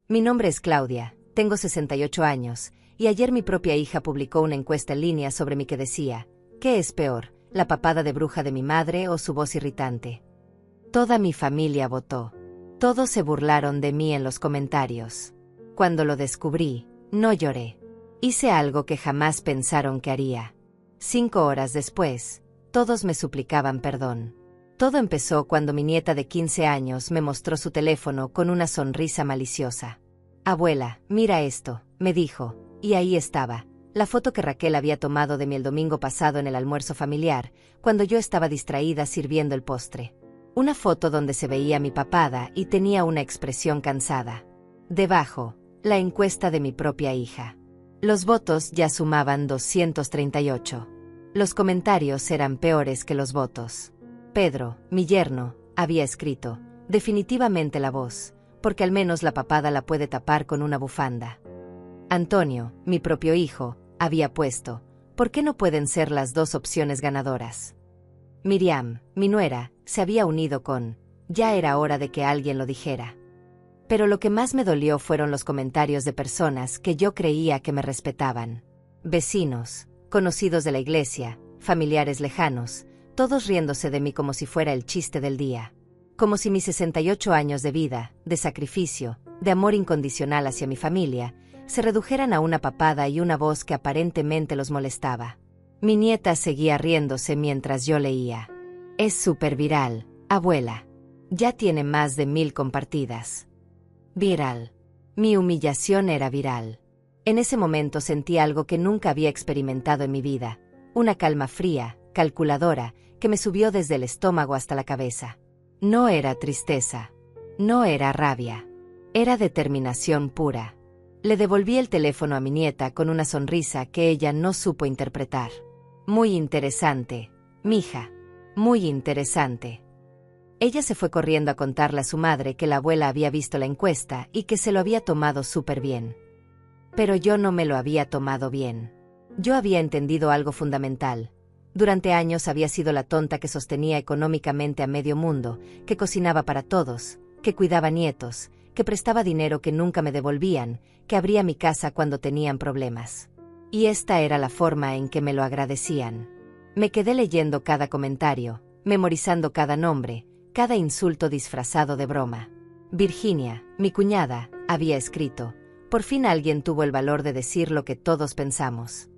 Mi nombre es Claudia, tengo 68 años, y ayer mi propia hija publicó una encuesta en línea sobre mí que decía, ¿qué es peor, la papada de bruja de mi madre o su voz irritante? Toda mi familia votó. Todos se burlaron de mí en los comentarios. Cuando lo descubrí, no lloré. Hice algo que jamás pensaron que haría. 5 horas después, todos me suplicaban perdón. Todo empezó cuando mi nieta de 15 años me mostró su teléfono con una sonrisa maliciosa. «Abuela, mira esto», me dijo, y ahí estaba, la foto que Raquel había tomado de mí el domingo pasado en el almuerzo familiar, cuando yo estaba distraída sirviendo el postre. Una foto donde se veía mi papada y tenía una expresión cansada. Debajo, la encuesta de mi propia hija. Los votos ya sumaban 238. Los comentarios eran peores que los votos. Pedro, mi yerno, había escrito, definitivamente la voz, porque al menos la papada la puede tapar con una bufanda. Antonio, mi propio hijo, había puesto, ¿por qué no pueden ser las dos opciones ganadoras? Miriam, mi nuera, se había unido con, ya era hora de que alguien lo dijera. Pero lo que más me dolió fueron los comentarios de personas que yo creía que me respetaban. Vecinos, conocidos de la iglesia, familiares lejanos, todos riéndose de mí como si fuera el chiste del día. Como si mis 68 años de vida, de sacrificio, de amor incondicional hacia mi familia, se redujeran a una papada y una voz que aparentemente los molestaba. Mi nieta seguía riéndose mientras yo leía. Es súper viral, abuela. Ya tiene más de 1000 compartidas. Viral. Mi humillación era viral. En ese momento sentí algo que nunca había experimentado en mi vida, una calma fría, calculadora, que me subió desde el estómago hasta la cabeza. No era tristeza. No era rabia. Era determinación pura. Le devolví el teléfono a mi nieta con una sonrisa que ella no supo interpretar. Muy interesante, mija. Muy interesante. Ella se fue corriendo a contarle a su madre que la abuela había visto la encuesta y que se lo había tomado súper bien. Pero yo no me lo había tomado bien. Yo había entendido algo fundamental. Durante años había sido la tonta que sostenía económicamente a medio mundo, que cocinaba para todos, que cuidaba nietos, que prestaba dinero que nunca me devolvían, que abría mi casa cuando tenían problemas. Y esta era la forma en que me lo agradecían. Me quedé leyendo cada comentario, memorizando cada nombre, cada insulto disfrazado de broma. Virginia, mi cuñada, había escrito, por fin alguien tuvo el valor de decir lo que todos pensamos.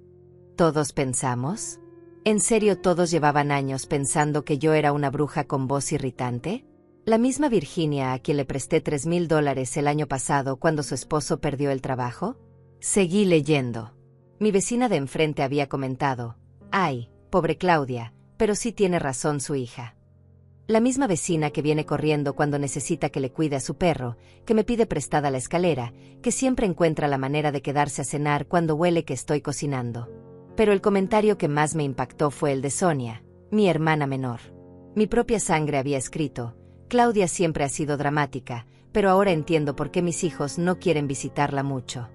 ¿Todos pensamos? ¿En serio todos llevaban años pensando que yo era una bruja con voz irritante? ¿La misma Virginia a quien le presté $3000 el año pasado cuando su esposo perdió el trabajo? Seguí leyendo. Mi vecina de enfrente había comentado, «Ay, pobre Claudia, pero sí tiene razón su hija». La misma vecina que viene corriendo cuando necesita que le cuide a su perro, que me pide prestada la escalera, que siempre encuentra la manera de quedarse a cenar cuando huele que estoy cocinando. Pero el comentario que más me impactó fue el de Sonia, mi hermana menor. Mi propia sangre había escrito, Claudia siempre ha sido dramática, pero ahora entiendo por qué mis hijos no quieren visitarla mucho.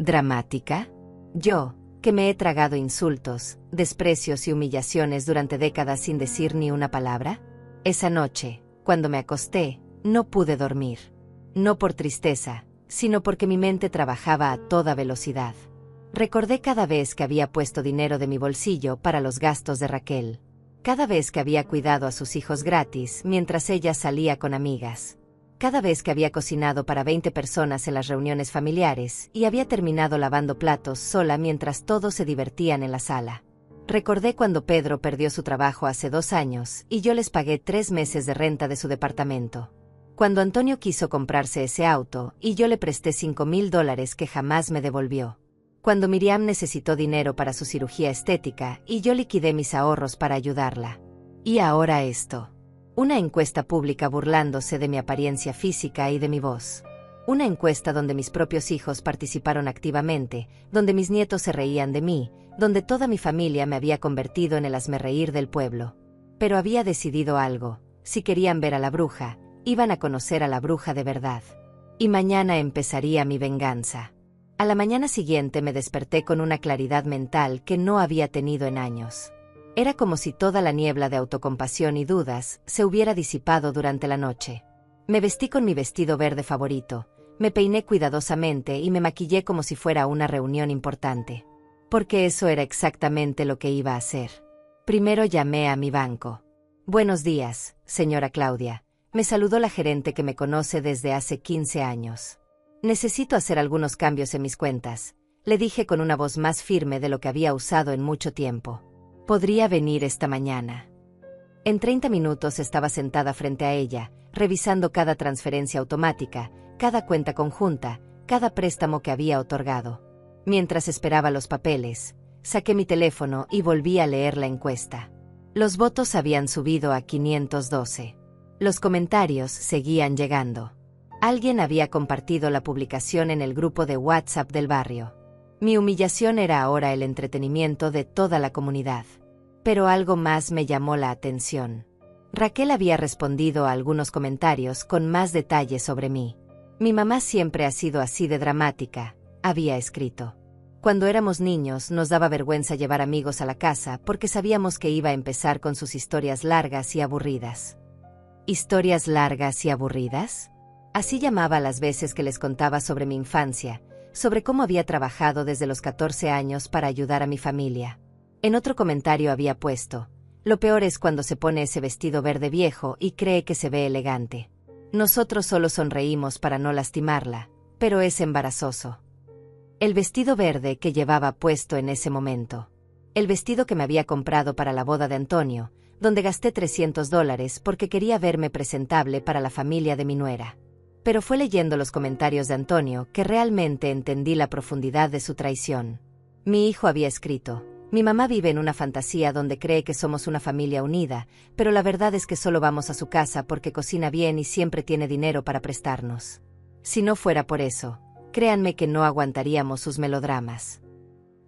¿Dramática? Yo, que me he tragado insultos, desprecios y humillaciones durante décadas sin decir ni una palabra. Esa noche, cuando me acosté, no pude dormir. No por tristeza, sino porque mi mente trabajaba a toda velocidad. Recordé cada vez que había puesto dinero de mi bolsillo para los gastos de Raquel. Cada vez que había cuidado a sus hijos gratis mientras ella salía con amigas. Cada vez que había cocinado para 20 personas en las reuniones familiares y había terminado lavando platos sola mientras todos se divertían en la sala. Recordé cuando Pedro perdió su trabajo hace 2 años y yo les pagué 3 meses de renta de su departamento. Cuando Antonio quiso comprarse ese auto y yo le presté $5000 que jamás me devolvió. Cuando Miriam necesitó dinero para su cirugía estética y yo liquidé mis ahorros para ayudarla. Y ahora esto. Una encuesta pública burlándose de mi apariencia física y de mi voz. Una encuesta donde mis propios hijos participaron activamente, donde mis nietos se reían de mí, donde toda mi familia me había convertido en el hazmerreír del pueblo. Pero había decidido algo, si querían ver a la bruja, iban a conocer a la bruja de verdad. Y mañana empezaría mi venganza. A la mañana siguiente me desperté con una claridad mental que no había tenido en años. Era como si toda la niebla de autocompasión y dudas se hubiera disipado durante la noche. Me vestí con mi vestido verde favorito, Me peiné cuidadosamente y me maquillé como si fuera una reunión importante. Porque eso era exactamente lo que iba a hacer. Primero llamé a mi banco. Buenos días, señora Claudia. Me saludó la gerente que me conoce desde hace 15 años. Necesito hacer algunos cambios en mis cuentas, le dije con una voz más firme de lo que había usado en mucho tiempo. ¿Podría venir esta mañana? En 30 minutos estaba sentada frente a ella, revisando cada transferencia automática, cada cuenta conjunta, cada préstamo que había otorgado. Mientras esperaba los papeles, saqué mi teléfono y volví a leer la encuesta. Los votos habían subido a 512. Los comentarios seguían llegando. Alguien había compartido la publicación en el grupo de WhatsApp del barrio. Mi humillación era ahora el entretenimiento de toda la comunidad. Pero algo más me llamó la atención. Raquel había respondido a algunos comentarios con más detalles sobre mí. Mi mamá siempre ha sido así de dramática, había escrito. Cuando éramos niños nos daba vergüenza llevar amigos a la casa porque sabíamos que iba a empezar con sus historias largas y aburridas. ¿Historias largas y aburridas? Así llamaba las veces que les contaba sobre mi infancia, sobre cómo había trabajado desde los 14 años para ayudar a mi familia. En otro comentario había puesto, lo peor es cuando se pone ese vestido verde viejo y cree que se ve elegante. Nosotros solo sonreímos para no lastimarla, pero es embarazoso. El vestido verde que llevaba puesto en ese momento. El vestido que me había comprado para la boda de Antonio, donde gasté $300 porque quería verme presentable para la familia de mi nuera. Pero fue leyendo los comentarios de Antonio que realmente entendí la profundidad de su traición. Mi hijo había escrito, mi mamá vive en una fantasía donde cree que somos una familia unida, pero la verdad es que solo vamos a su casa porque cocina bien y siempre tiene dinero para prestarnos. Si no fuera por eso, créanme que no aguantaríamos sus melodramas.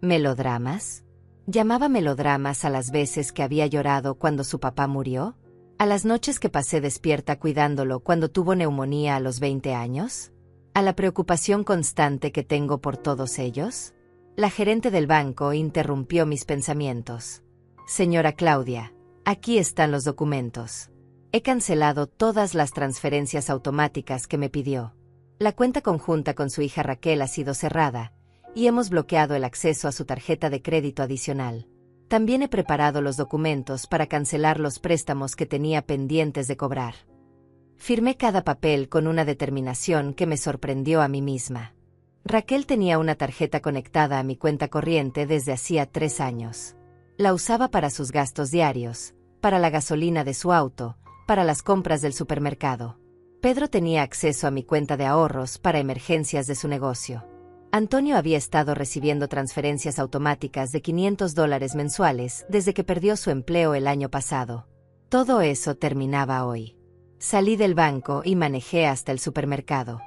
¿Melodramas? ¿Llamaba melodramas a las veces que había llorado cuando su papá murió? ¿A las noches que pasé despierta cuidándolo cuando tuvo neumonía a los 20 años? ¿A la preocupación constante que tengo por todos ellos? La gerente del banco interrumpió mis pensamientos. Señora Claudia, aquí están los documentos. He cancelado todas las transferencias automáticas que me pidió. La cuenta conjunta con su hija Raquel ha sido cerrada, y hemos bloqueado el acceso a su tarjeta de crédito adicional. También he preparado los documentos para cancelar los préstamos que tenía pendientes de cobrar. Firmé cada papel con una determinación que me sorprendió a mí misma. Raquel tenía una tarjeta conectada a mi cuenta corriente desde hacía 3 años. La usaba para sus gastos diarios, para la gasolina de su auto, para las compras del supermercado. Pedro tenía acceso a mi cuenta de ahorros para emergencias de su negocio. Antonio había estado recibiendo transferencias automáticas de $500 mensuales desde que perdió su empleo el año pasado. Todo eso terminaba hoy. Salí del banco y manejé hasta el supermercado.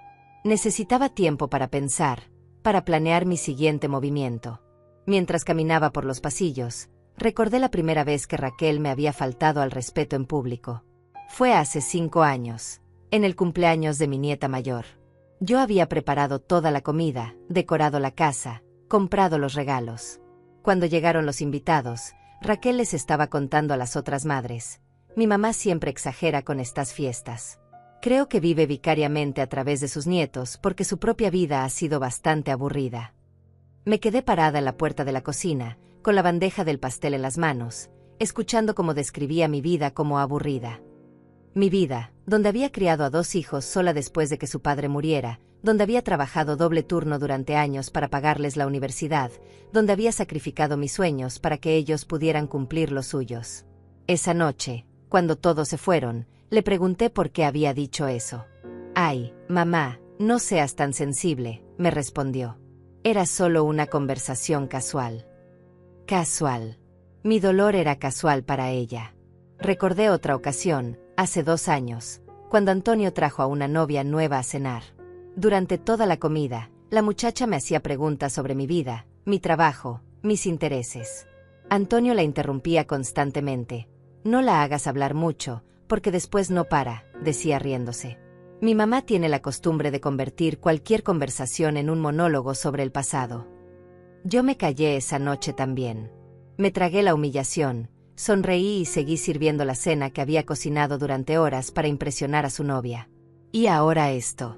Necesitaba tiempo para pensar, para planear mi siguiente movimiento. Mientras caminaba por los pasillos, recordé la primera vez que Raquel me había faltado al respeto en público. Fue hace 5 años, en el cumpleaños de mi nieta mayor. Yo había preparado toda la comida, decorado la casa, comprado los regalos. Cuando llegaron los invitados, Raquel les estaba contando a las otras madres. Mi mamá siempre exagera con estas fiestas. Creo que vive vicariamente a través de sus nietos porque su propia vida ha sido bastante aburrida. Me quedé parada en la puerta de la cocina, con la bandeja del pastel en las manos, escuchando cómo describía mi vida como aburrida. Mi vida, donde había criado a 2 hijos sola después de que su padre muriera, donde había trabajado doble turno durante años para pagarles la universidad, donde había sacrificado mis sueños para que ellos pudieran cumplir los suyos. Esa noche, cuando todos se fueron, le pregunté por qué había dicho eso. «Ay, mamá, no seas tan sensible», me respondió. Era solo una conversación casual. Casual. Mi dolor era casual para ella. Recordé otra ocasión, hace 2 años, cuando Antonio trajo a una novia nueva a cenar. Durante toda la comida, la muchacha me hacía preguntas sobre mi vida, mi trabajo, mis intereses. Antonio la interrumpía constantemente. «No la hagas hablar mucho, porque después no para», decía riéndose. Mi mamá tiene la costumbre de convertir cualquier conversación en un monólogo sobre el pasado. Yo me callé esa noche también. Me tragué la humillación, sonreí y seguí sirviendo la cena que había cocinado durante horas para impresionar a su novia. Y ahora esto.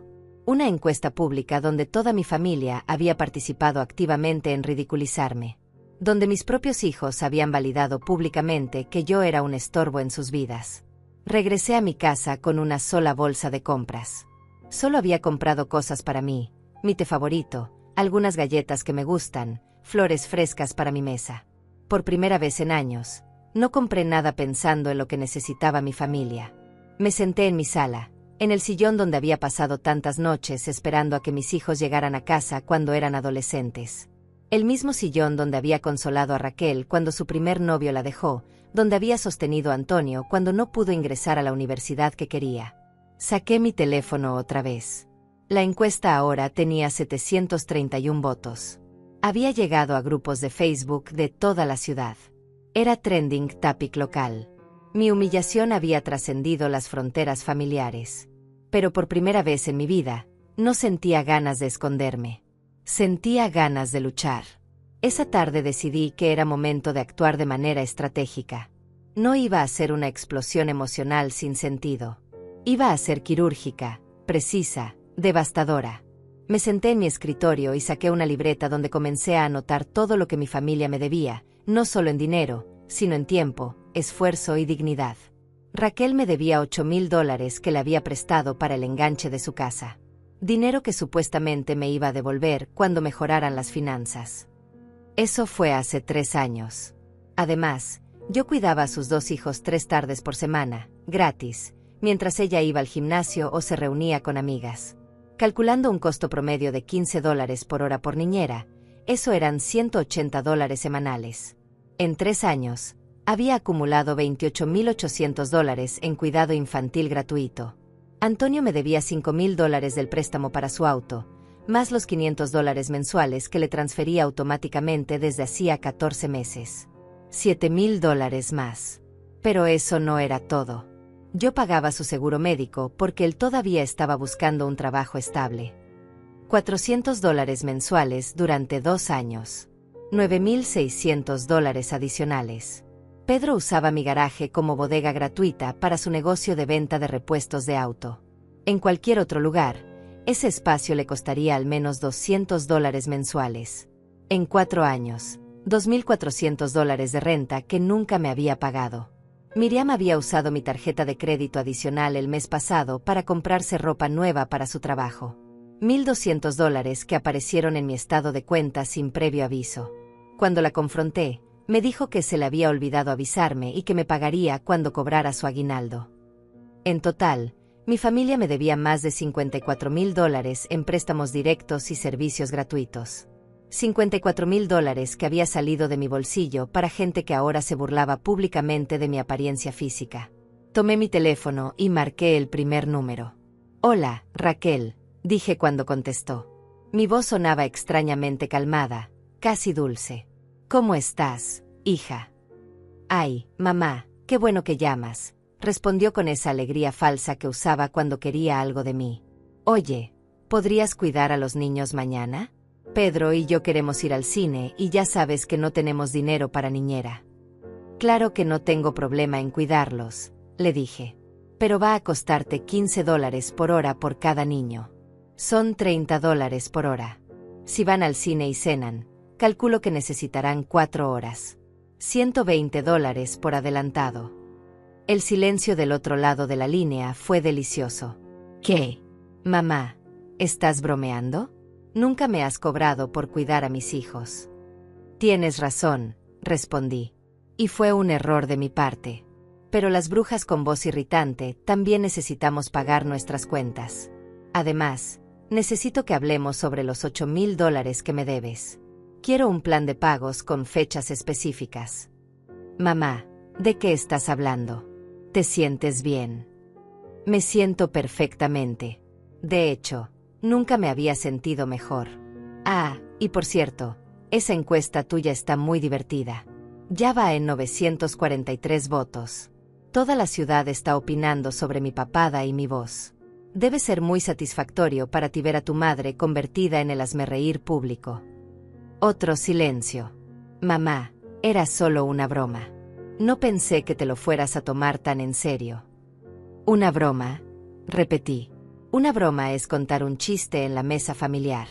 Una encuesta pública donde toda mi familia había participado activamente en ridiculizarme. Donde mis propios hijos habían validado públicamente que yo era un estorbo en sus vidas. Regresé a mi casa con una sola bolsa de compras. Solo había comprado cosas para mí, mi té favorito, algunas galletas que me gustan, flores frescas para mi mesa. Por primera vez en años, no compré nada pensando en lo que necesitaba mi familia. Me senté en mi sala, en el sillón donde había pasado tantas noches esperando a que mis hijos llegaran a casa cuando eran adolescentes. El mismo sillón donde había consolado a Raquel cuando su primer novio la dejó, donde había sostenido a Antonio cuando no pudo ingresar a la universidad que quería. Saqué mi teléfono otra vez. La encuesta ahora tenía 731 votos. Había llegado a grupos de Facebook de toda la ciudad. Era trending topic local. Mi humillación había trascendido las fronteras familiares. Pero por primera vez en mi vida, no sentía ganas de esconderme. Sentía ganas de luchar. Esa tarde decidí que era momento de actuar de manera estratégica. No iba a ser una explosión emocional sin sentido. Iba a ser quirúrgica, precisa, devastadora. Me senté en mi escritorio y saqué una libreta donde comencé a anotar todo lo que mi familia me debía, no solo en dinero, sino en tiempo, esfuerzo y dignidad. Raquel me debía $8,000 que le había prestado para el enganche de su casa. Dinero que supuestamente me iba a devolver cuando mejoraran las finanzas. Eso fue hace 3 años. Además, yo cuidaba a sus 2 hijos 3 tardes por semana, gratis, mientras ella iba al gimnasio o se reunía con amigas. Calculando un costo promedio de $15 por hora por niñera, eso eran $180 semanales. En 3 años, había acumulado $28,800 en cuidado infantil gratuito. Antonio me debía $5,000 del préstamo para su auto, más los $500 mensuales que le transfería automáticamente desde hacía 14 meses. $7,000 más. Pero eso no era todo. Yo pagaba su seguro médico porque él todavía estaba buscando un trabajo estable. $400 mensuales durante 2 años. $9,600 adicionales. Pedro usaba mi garaje como bodega gratuita para su negocio de venta de repuestos de auto. En cualquier otro lugar, ese espacio le costaría al menos $200 mensuales. En 4 años, $2,400 de renta que nunca me había pagado. Miriam había usado mi tarjeta de crédito adicional el mes pasado para comprarse ropa nueva para su trabajo. $1,200 que aparecieron en mi estado de cuenta sin previo aviso. Cuando la confronté, me dijo que se le había olvidado avisarme y que me pagaría cuando cobrara su aguinaldo. En total, mi familia me debía más de $54,000 en préstamos directos y servicios gratuitos. $54,000 que había salido de mi bolsillo para gente que ahora se burlaba públicamente de mi apariencia física. Tomé mi teléfono y marqué el primer número. «Hola, Raquel», dije cuando contestó. Mi voz sonaba extrañamente calmada, casi dulce. «¿Cómo estás, hija?» «Ay, mamá, qué bueno que llamas», respondió con esa alegría falsa que usaba cuando quería algo de mí. «Oye, ¿podrías cuidar a los niños mañana? Pedro y yo queremos ir al cine y ya sabes que no tenemos dinero para niñera». «Claro que no tengo problema en cuidarlos», le dije. «Pero va a costarte $15 por hora por cada niño. Son $30 por hora. Si van al cine y cenan, calculo que necesitarán 4 horas. $120 por adelantado». El silencio del otro lado de la línea fue delicioso. «¿Qué? Mamá, ¿estás bromeando? Nunca me has cobrado por cuidar a mis hijos». «Tienes razón», respondí. «Y fue un error de mi parte. Pero las brujas con voz irritante también necesitamos pagar nuestras cuentas. Además, necesito que hablemos sobre los $8,000 que me debes. Quiero un plan de pagos con fechas específicas». «Mamá, ¿de qué estás hablando? ¿Te sientes bien?» «Me siento perfectamente. De hecho, nunca me había sentido mejor. Ah, y por cierto, esa encuesta tuya está muy divertida. Ya va en 943 votos. Toda la ciudad está opinando sobre mi papada y mi voz. Debe ser muy satisfactorio para ti ver a tu madre convertida en el hazmerreír público». Otro silencio. «Mamá, era solo una broma. No pensé que te lo fueras a tomar tan en serio». «¿Una broma?», repetí. Una broma es contar un chiste en la mesa familiar.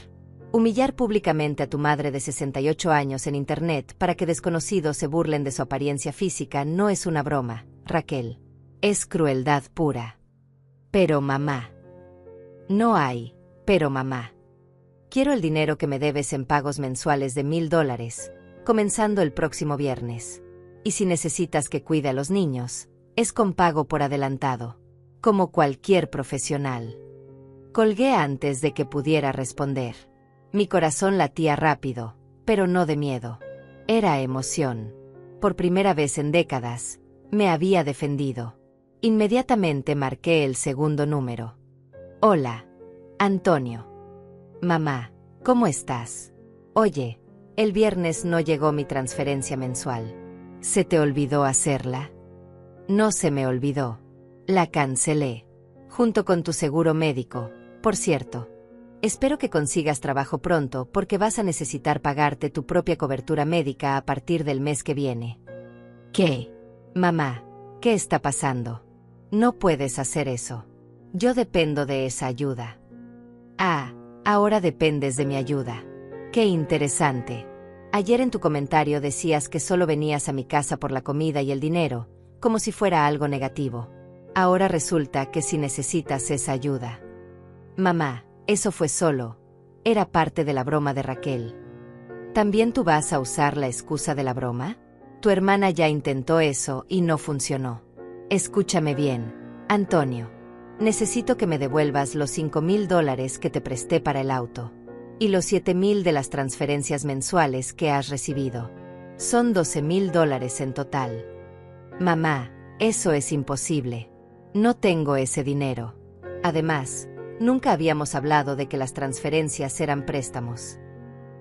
Humillar públicamente a tu madre de 68 años en Internet para que desconocidos se burlen de su apariencia física no es una broma, Raquel. Es crueldad pura. Pero mamá. No hay, pero mamá. Quiero el dinero que me debes en pagos mensuales de $1000, comenzando el próximo viernes. Y si necesitas que cuide a los niños, es con pago por adelantado. Como cualquier profesional. Colgué antes de que pudiera responder. Mi corazón latía rápido, pero no de miedo. Era emoción. Por primera vez en décadas, me había defendido. Inmediatamente marqué el segundo número. Hola, Antonio. Mamá, ¿cómo estás? Oye, el viernes no llegó mi transferencia mensual. ¿Se te olvidó hacerla? No se me olvidó. La cancelé. Junto con tu seguro médico, por cierto. Espero que consigas trabajo pronto porque vas a necesitar pagarte tu propia cobertura médica a partir del mes que viene. ¿Qué? Mamá, ¿qué está pasando? No puedes hacer eso. Yo dependo de esa ayuda. Ah, ahora dependes de mi ayuda. Qué interesante. Ayer en tu comentario decías que solo venías a mi casa por la comida y el dinero, como si fuera algo negativo. Ahora resulta que sí necesitas esa ayuda. Mamá, eso fue era parte de la broma de Raquel. ¿También tú vas a usar la excusa de la broma? Tu hermana ya intentó eso y no funcionó. Escúchame bien, Antonio. Necesito que me devuelvas los $5000 que te presté para el auto. Y los 7000 de las transferencias mensuales que has recibido. Son $12000 en total. Mamá, eso es imposible. No tengo ese dinero. Además, nunca habíamos hablado de que las transferencias eran préstamos.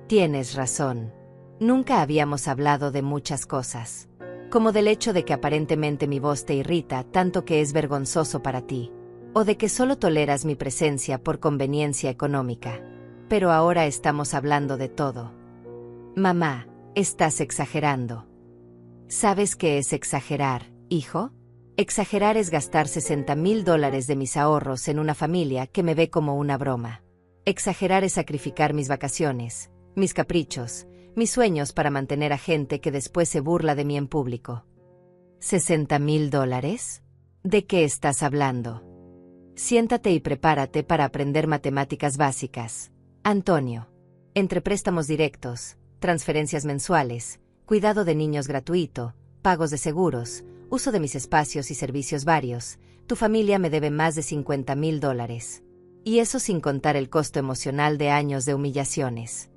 Tienes razón. Nunca habíamos hablado de muchas cosas. Como del hecho de que aparentemente mi voz te irrita tanto que es vergonzoso para ti. O de que solo toleras mi presencia por conveniencia económica. Pero ahora estamos hablando de todo. Mamá, estás exagerando. ¿Sabes qué es exagerar, hijo? Exagerar es gastar $60000 de mis ahorros en una familia que me ve como una broma. Exagerar es sacrificar mis vacaciones, mis caprichos, mis sueños para mantener a gente que después se burla de mí en público. ¿$60000? ¿De qué estás hablando? Siéntate y prepárate para aprender matemáticas básicas. Antonio. Entre préstamos directos, transferencias mensuales, cuidado de niños gratuito, pagos de seguros, uso de mis espacios y servicios varios, tu familia me debe más de $50000. Y eso sin contar el costo emocional de años de humillaciones.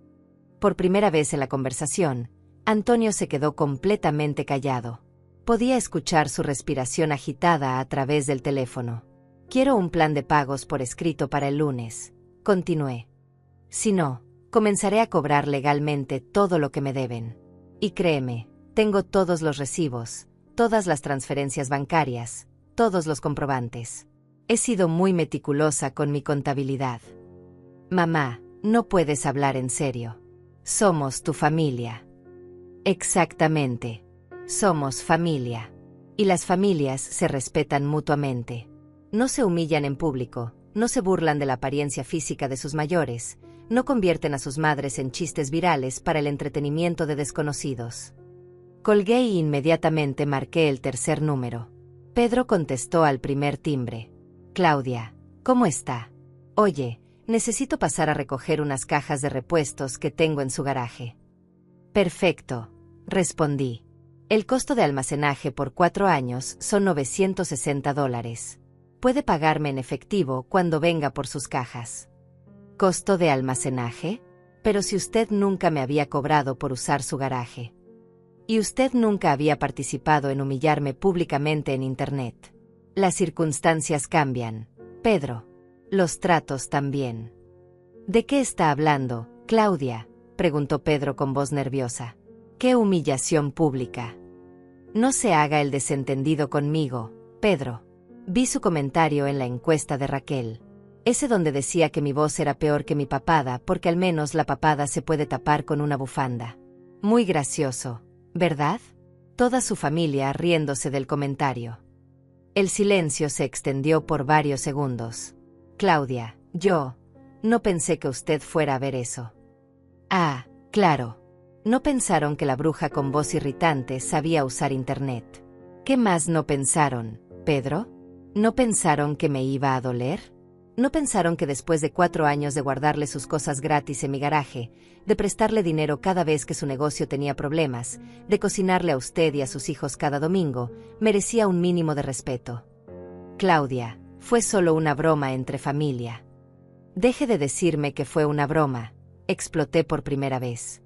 Por primera vez en la conversación, Antonio se quedó completamente callado. Podía escuchar su respiración agitada a través del teléfono. Quiero un plan de pagos por escrito para el lunes, continué. Si no, comenzaré a cobrar legalmente todo lo que me deben. Y créeme, tengo todos los recibos, todas las transferencias bancarias, todos los comprobantes. He sido muy meticulosa con mi contabilidad. Mamá, no puedes hablar en serio. Somos tu familia. Exactamente. Somos familia. Y las familias se respetan mutuamente. No se humillan en público, no se burlan de la apariencia física de sus mayores, no convierten a sus madres en chistes virales para el entretenimiento de desconocidos. Colgué y inmediatamente marqué el tercer número. Pedro contestó al primer timbre. Claudia, ¿cómo está? Oye, necesito pasar a recoger unas cajas de repuestos que tengo en su garaje. Perfecto, respondí. El costo de almacenaje por 4 años son $960. Puede pagarme en efectivo cuando venga por sus cajas. ¿Costo de almacenaje? Pero si usted nunca me había cobrado por usar su garaje. Y usted nunca había participado en humillarme públicamente en Internet. Las circunstancias cambian, Pedro. Los tratos también. ¿De qué está hablando, Claudia?, preguntó Pedro con voz nerviosa. ¡Qué humillación pública! No se haga el desentendido conmigo, Pedro. Vi su comentario en la encuesta de Raquel. Ese donde decía que mi voz era peor que mi papada porque al menos la papada se puede tapar con una bufanda. Muy gracioso, ¿verdad? Toda su familia riéndose del comentario. El silencio se extendió por varios segundos. Claudia, yo no pensé que usted fuera a ver eso. Ah, claro. No pensaron que la bruja con voz irritante sabía usar Internet. ¿Qué más no pensaron, Pedro? ¿No pensaron que me iba a doler? ¿No pensaron que después de 4 años de guardarle sus cosas gratis en mi garaje, de prestarle dinero cada vez que su negocio tenía problemas, de cocinarle a usted y a sus hijos cada domingo, merecía un mínimo de respeto? Claudia, fue solo una broma entre familia. Deje de decirme que fue una broma, exploté por primera vez.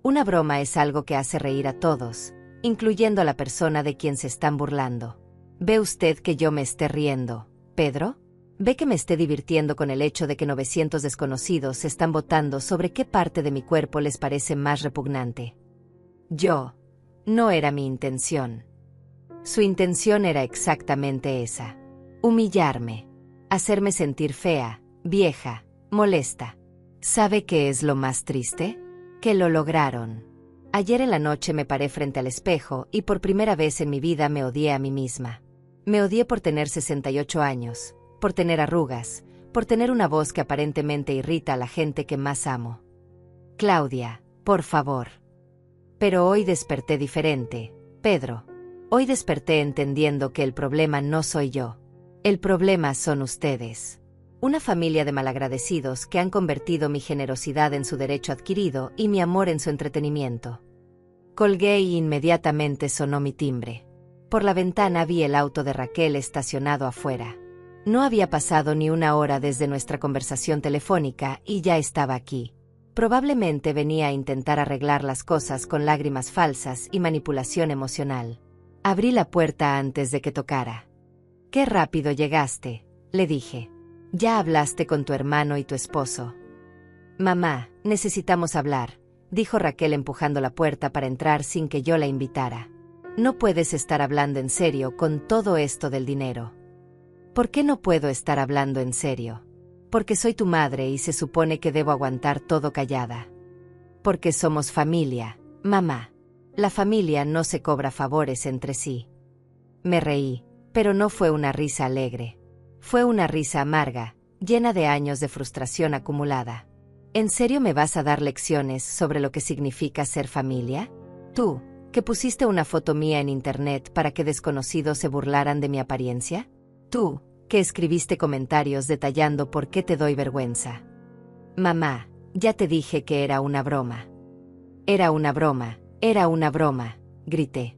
Una broma es algo que hace reír a todos, incluyendo a la persona de quien se están burlando. ¿Ve usted que yo me esté riendo, Pedro? ¿Ve que me esté divirtiendo con el hecho de que 900 desconocidos se están votando sobre qué parte de mi cuerpo les parece más repugnante? No era mi intención. Su intención era exactamente esa: humillarme, hacerme sentir fea, vieja, molesta. ¿Sabe qué es lo más triste? Que lo lograron. Ayer en la noche me paré frente al espejo y por primera vez en mi vida me odié a mí misma. Me odié por tener 68 años, por tener arrugas, por tener una voz que aparentemente irrita a la gente que más amo. Claudia, por favor. Pero hoy desperté diferente, Pedro. Hoy desperté entendiendo que el problema no soy yo. El problema son ustedes. Una familia de malagradecidos que han convertido mi generosidad en su derecho adquirido y mi amor en su entretenimiento. Colgué y inmediatamente sonó mi timbre. Por la ventana vi el auto de Raquel estacionado afuera. No había pasado ni una hora desde nuestra conversación telefónica y ya estaba aquí. Probablemente venía a intentar arreglar las cosas con lágrimas falsas y manipulación emocional. Abrí la puerta antes de que tocara. «Qué rápido llegaste», le dije. «¿Ya hablaste con tu hermano y tu esposo?» «Mamá, necesitamos hablar», dijo Raquel empujando la puerta para entrar sin que yo la invitara. «No puedes estar hablando en serio con todo esto del dinero». «¿Por qué no puedo estar hablando en serio?» «Porque soy tu madre y se supone que debo aguantar todo callada». «Porque somos familia, mamá. La familia no se cobra favores entre sí». Me reí, pero no fue una risa alegre. Fue una risa amarga, llena de años de frustración acumulada. ¿En serio me vas a dar lecciones sobre lo que significa ser familia? ¿Tú, que pusiste una foto mía en internet para que desconocidos se burlaran de mi apariencia? ¿Tú, que escribiste comentarios detallando por qué te doy vergüenza? Mamá, ya te dije que era una broma. Era una broma, grité.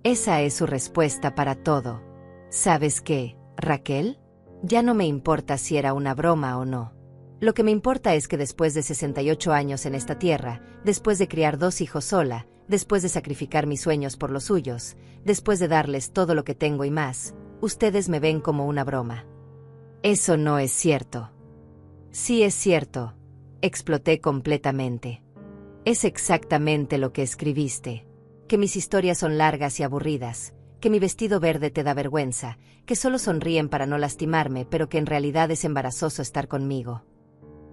Esa es su respuesta para todo. ¿Sabes qué, Raquel? Ya no me importa si era una broma o no. Lo que me importa es que después de 68 años en esta tierra, después de criar 2 hijos sola, después de sacrificar mis sueños por los suyos, después de darles todo lo que tengo y más, ustedes me ven como una broma. Eso no es cierto. Sí es cierto, exploté completamente. Es exactamente lo que escribiste. Que mis historias son largas y aburridas, que mi vestido verde te da vergüenza, que solo sonríen para no lastimarme, pero que en realidad es embarazoso estar conmigo.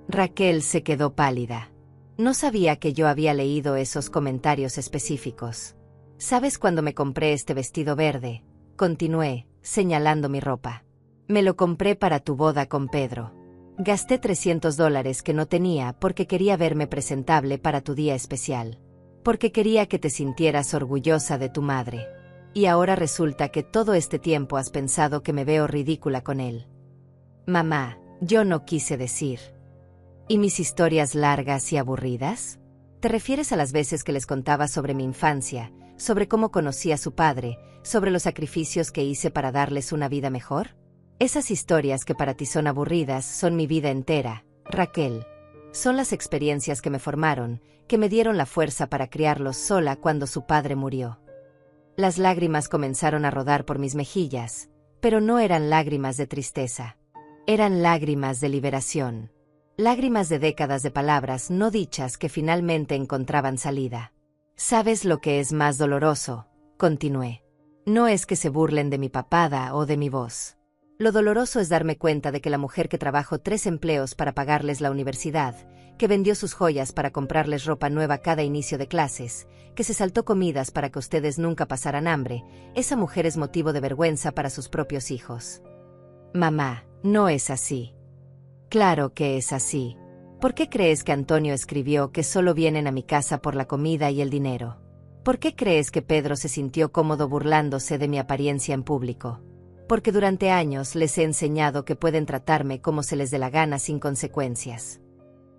Raquel se quedó pálida. No sabía que yo había leído esos comentarios específicos. ¿Sabes cuándo me compré este vestido verde? Continué, señalando mi ropa. Me lo compré para tu boda con Pedro. Gasté $300 que no tenía porque quería verme presentable para tu día especial. Porque quería que te sintieras orgullosa de tu madre. Y ahora resulta que todo este tiempo has pensado que me veo ridícula con él. Mamá, yo no quise decir. ¿Y mis historias largas y aburridas? ¿Te refieres a las veces que les contaba sobre mi infancia, sobre cómo conocí a su padre, sobre los sacrificios que hice para darles una vida mejor? Esas historias que para ti son aburridas son mi vida entera, Raquel. Son las experiencias que me formaron, que me dieron la fuerza para criarlos sola cuando su padre murió. Las lágrimas comenzaron a rodar por mis mejillas, pero no eran lágrimas de tristeza. Eran lágrimas de liberación. Lágrimas de décadas de palabras no dichas que finalmente encontraban salida. ¿Sabes lo que es más doloroso? Continué. No es que se burlen de mi papada o de mi voz. Lo doloroso es darme cuenta de que la mujer que trabajó 3 empleos para pagarles la universidad, que vendió sus joyas para comprarles ropa nueva cada inicio de clases, que se saltó comidas para que ustedes nunca pasaran hambre, esa mujer es motivo de vergüenza para sus propios hijos. Mamá, no es así. Claro que es así. ¿Por qué crees que Antonio escribió que solo vienen a mi casa por la comida y el dinero? ¿Por qué crees que Pedro se sintió cómodo burlándose de mi apariencia en público? Porque durante años les he enseñado que pueden tratarme como se les dé la gana sin consecuencias.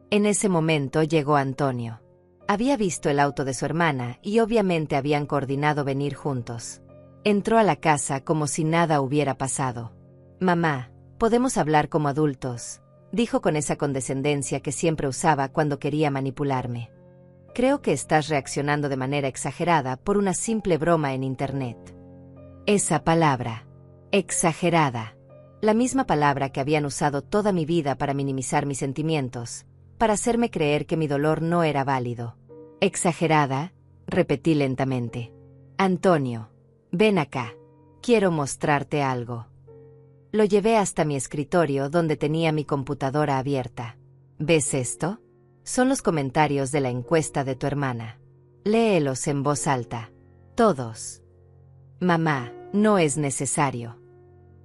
En ese momento llegó Antonio. Había visto el auto de su hermana y obviamente habían coordinado venir juntos. Entró a la casa como si nada hubiera pasado. «Mamá, podemos hablar como adultos», dijo con esa condescendencia que siempre usaba cuando quería manipularme. «Creo que estás reaccionando de manera exagerada por una simple broma en internet». Esa palabra, exagerada, la misma palabra que habían usado toda mi vida para minimizar mis sentimientos, para hacerme creer que mi dolor no era válido. «Exagerada», repetí lentamente. «Antonio, ven acá. Quiero mostrarte algo». Lo llevé hasta mi escritorio donde tenía mi computadora abierta. ¿Ves esto? Son los comentarios de la encuesta de tu hermana. Léelos en voz alta. Todos. Mamá, no es necesario.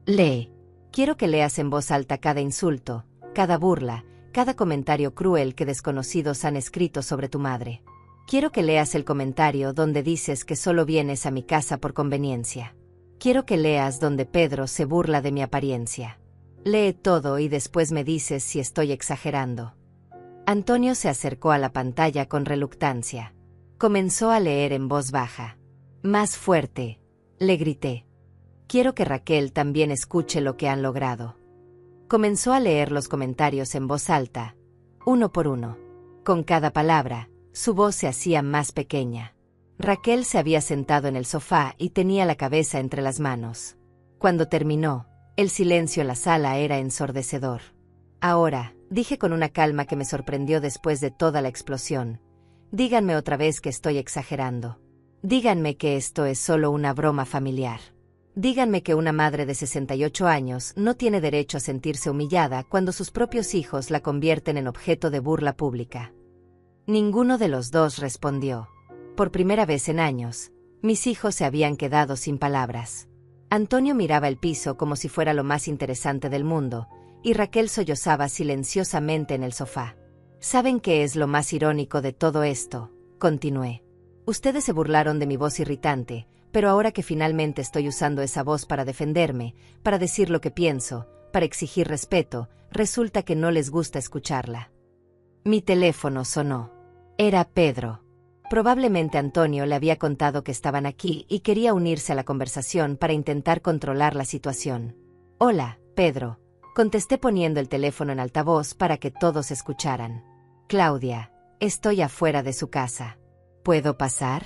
Lee. Quiero que leas en voz alta cada insulto, cada burla, cada comentario cruel que desconocidos han escrito sobre tu madre. Quiero que leas el comentario donde dices que solo vienes a mi casa por conveniencia. Quiero que leas donde Pedro se burla de mi apariencia. Lee todo y después me dices si estoy exagerando. Antonio se acercó a la pantalla con reluctancia. Comenzó a leer en voz baja. «Más fuerte», le grité. «Quiero que Raquel también escuche lo que han logrado». Comenzó a leer los comentarios en voz alta, uno por uno. Con cada palabra, su voz se hacía más pequeña. Raquel se había sentado en el sofá y tenía la cabeza entre las manos. Cuando terminó, el silencio en la sala era ensordecedor. «Ahora», dije con una calma que me sorprendió después de toda la explosión, «díganme otra vez que estoy exagerando. Díganme que esto es solo una broma familiar. Díganme que una madre de 68 años no tiene derecho a sentirse humillada cuando sus propios hijos la convierten en objeto de burla pública». Ninguno de los dos respondió. Por primera vez en años, mis hijos se habían quedado sin palabras. Antonio miraba el piso como si fuera lo más interesante del mundo, y Raquel sollozaba silenciosamente en el sofá. «¿Saben qué es lo más irónico de todo esto?», continué. «Ustedes se burlaron de mi voz irritante, pero ahora que finalmente estoy usando esa voz para defenderme, para decir lo que pienso, para exigir respeto, resulta que no les gusta escucharla». Mi teléfono sonó. Era Pedro. Probablemente Antonio le había contado que estaban aquí y quería unirse a la conversación para intentar controlar la situación. «Hola, Pedro», contesté poniendo el teléfono en altavoz para que todos escucharan. «Claudia, estoy afuera de su casa. ¿Puedo pasar?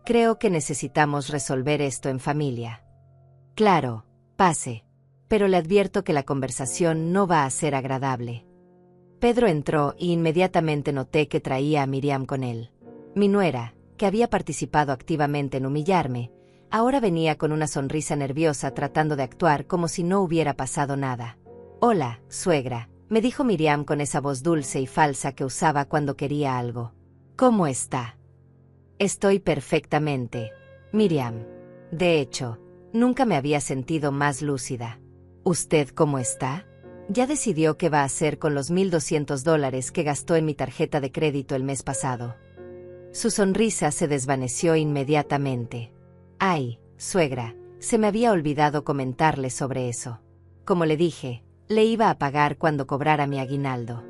Creo que necesitamos resolver esto en familia». «Claro, pase. Pero le advierto que la conversación no va a ser agradable». Pedro entró y inmediatamente noté que traía a Miriam con él. Mi nuera, que había participado activamente en humillarme, ahora venía con una sonrisa nerviosa tratando de actuar como si no hubiera pasado nada. «Hola, suegra», me dijo Miriam con esa voz dulce y falsa que usaba cuando quería algo. «¿Cómo está?» «Estoy perfectamente, Miriam. De hecho, nunca me había sentido más lúcida». «¿Usted cómo está? ¿Ya decidió qué va a hacer con los $1,200 que gastó en mi tarjeta de crédito el mes pasado?» Su sonrisa se desvaneció inmediatamente. «Ay, suegra, se me había olvidado comentarle sobre eso. Como le dije, le iba a pagar cuando cobrara mi aguinaldo».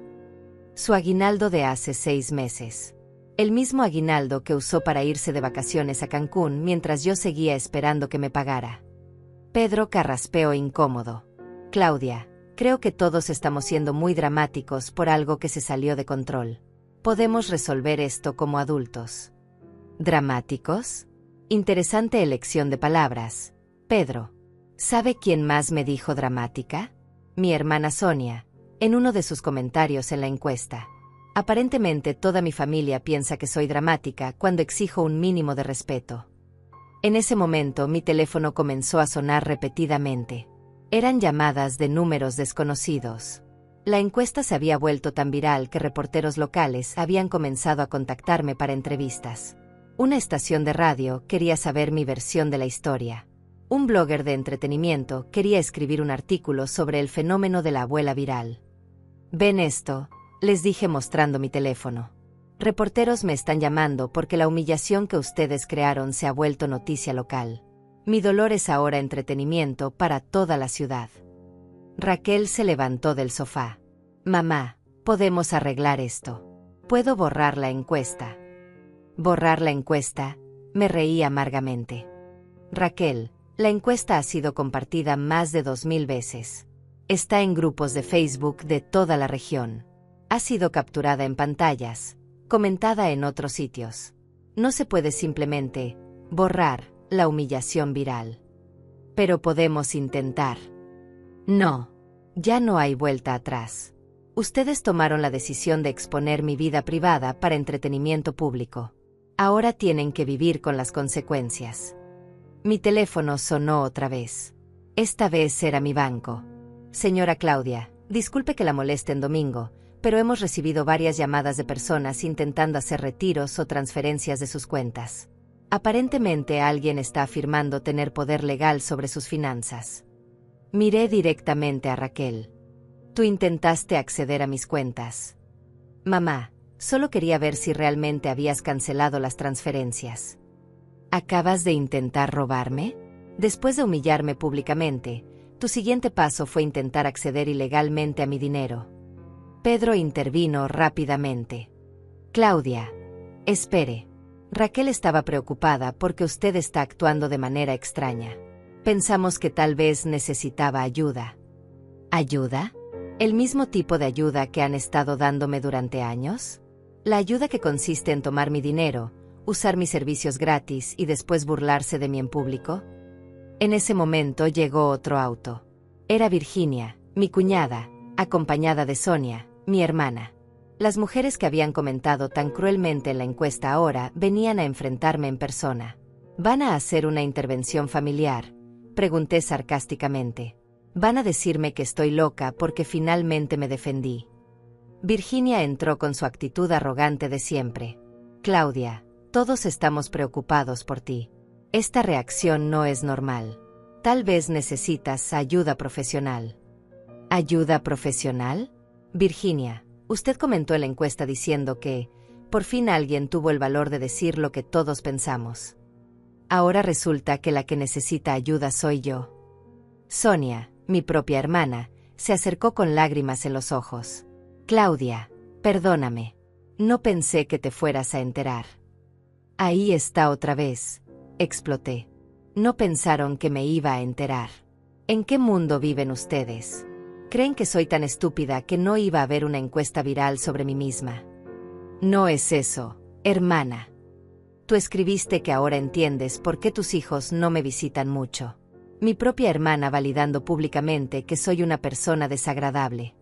Su aguinaldo de hace 6 meses. El mismo aguinaldo que usó para irse de vacaciones a Cancún mientras yo seguía esperando que me pagara. Pedro carraspeó incómodo. «Claudia, creo que todos estamos siendo muy dramáticos por algo que se salió de control. Podemos resolver esto como adultos». ¿Dramáticos? Interesante elección de palabras, Pedro. ¿Sabe quién más me dijo dramática? Mi hermana Sonia, en uno de sus comentarios en la encuesta. Aparentemente toda mi familia piensa que soy dramática cuando exijo un mínimo de respeto. En ese momento mi teléfono comenzó a sonar repetidamente. Eran llamadas de números desconocidos. La encuesta se había vuelto tan viral que reporteros locales habían comenzado a contactarme para entrevistas. Una estación de radio quería saber mi versión de la historia. Un blogger de entretenimiento quería escribir un artículo sobre el fenómeno de la abuela viral. Ven esto, les dije mostrando mi teléfono. Reporteros me están llamando porque la humillación que ustedes crearon se ha vuelto noticia local. Mi dolor es ahora entretenimiento para toda la ciudad. Raquel se levantó del sofá. Mamá, podemos arreglar esto. ¿Puedo borrar la encuesta? ¿Borrar la encuesta? Me reí amargamente. Raquel, la encuesta ha sido compartida más de 2000 veces. Está en grupos de Facebook de toda la región. Ha sido capturada en pantallas, comentada en otros sitios. No se puede simplemente borrar la humillación viral. Pero podemos intentar. No, ya no hay vuelta atrás. Ustedes tomaron la decisión de exponer mi vida privada para entretenimiento público. Ahora tienen que vivir con las consecuencias. Mi teléfono sonó otra vez. Esta vez era mi banco. Señora Claudia, disculpe que la moleste en domingo, pero hemos recibido varias llamadas de personas intentando hacer retiros o transferencias de sus cuentas. Aparentemente alguien está afirmando tener poder legal sobre sus finanzas. Miré directamente a Raquel. Tú intentaste acceder a mis cuentas. Mamá, solo quería ver si realmente habías cancelado las transferencias. ¿Acabas de intentar robarme? Después de humillarme públicamente, tu siguiente paso fue intentar acceder ilegalmente a mi dinero. Pedro intervino rápidamente. Claudia, espere. Raquel estaba preocupada porque usted está actuando de manera extraña. Pensamos que tal vez necesitaba ayuda. ¿Ayuda? ¿El mismo tipo de ayuda que han estado dándome durante años? La ayuda que consiste en tomar mi dinero, usar mis servicios gratis y después burlarse de mí en público. En ese momento llegó otro auto. Era Virginia, mi cuñada, acompañada de Sonia, mi hermana. Las mujeres que habían comentado tan cruelmente en la encuesta ahora venían a enfrentarme en persona. ¿Van a hacer una intervención familiar?, pregunté sarcásticamente. ¿Van a decirme que estoy loca porque finalmente me defendí? Virginia entró con su actitud arrogante de siempre. Claudia, todos estamos preocupados por ti. Esta reacción no es normal. Tal vez necesitas ayuda profesional. ¿Ayuda profesional? Virginia, usted comentó en la encuesta diciendo que, por fin alguien tuvo el valor de decir lo que todos pensamos. Ahora resulta que la que necesita ayuda soy yo. Sonia, mi propia hermana, se acercó con lágrimas en los ojos. Claudia, perdóname. No pensé que te fueras a enterar. Ahí está otra vez, exploté. No pensaron que me iba a enterar. ¿En qué mundo viven ustedes? ¿Creen que soy tan estúpida que no iba a haber una encuesta viral sobre mí misma? No es eso, hermana. Tú escribiste que ahora entiendes por qué tus hijos no me visitan mucho. Mi propia hermana validando públicamente que soy una persona desagradable.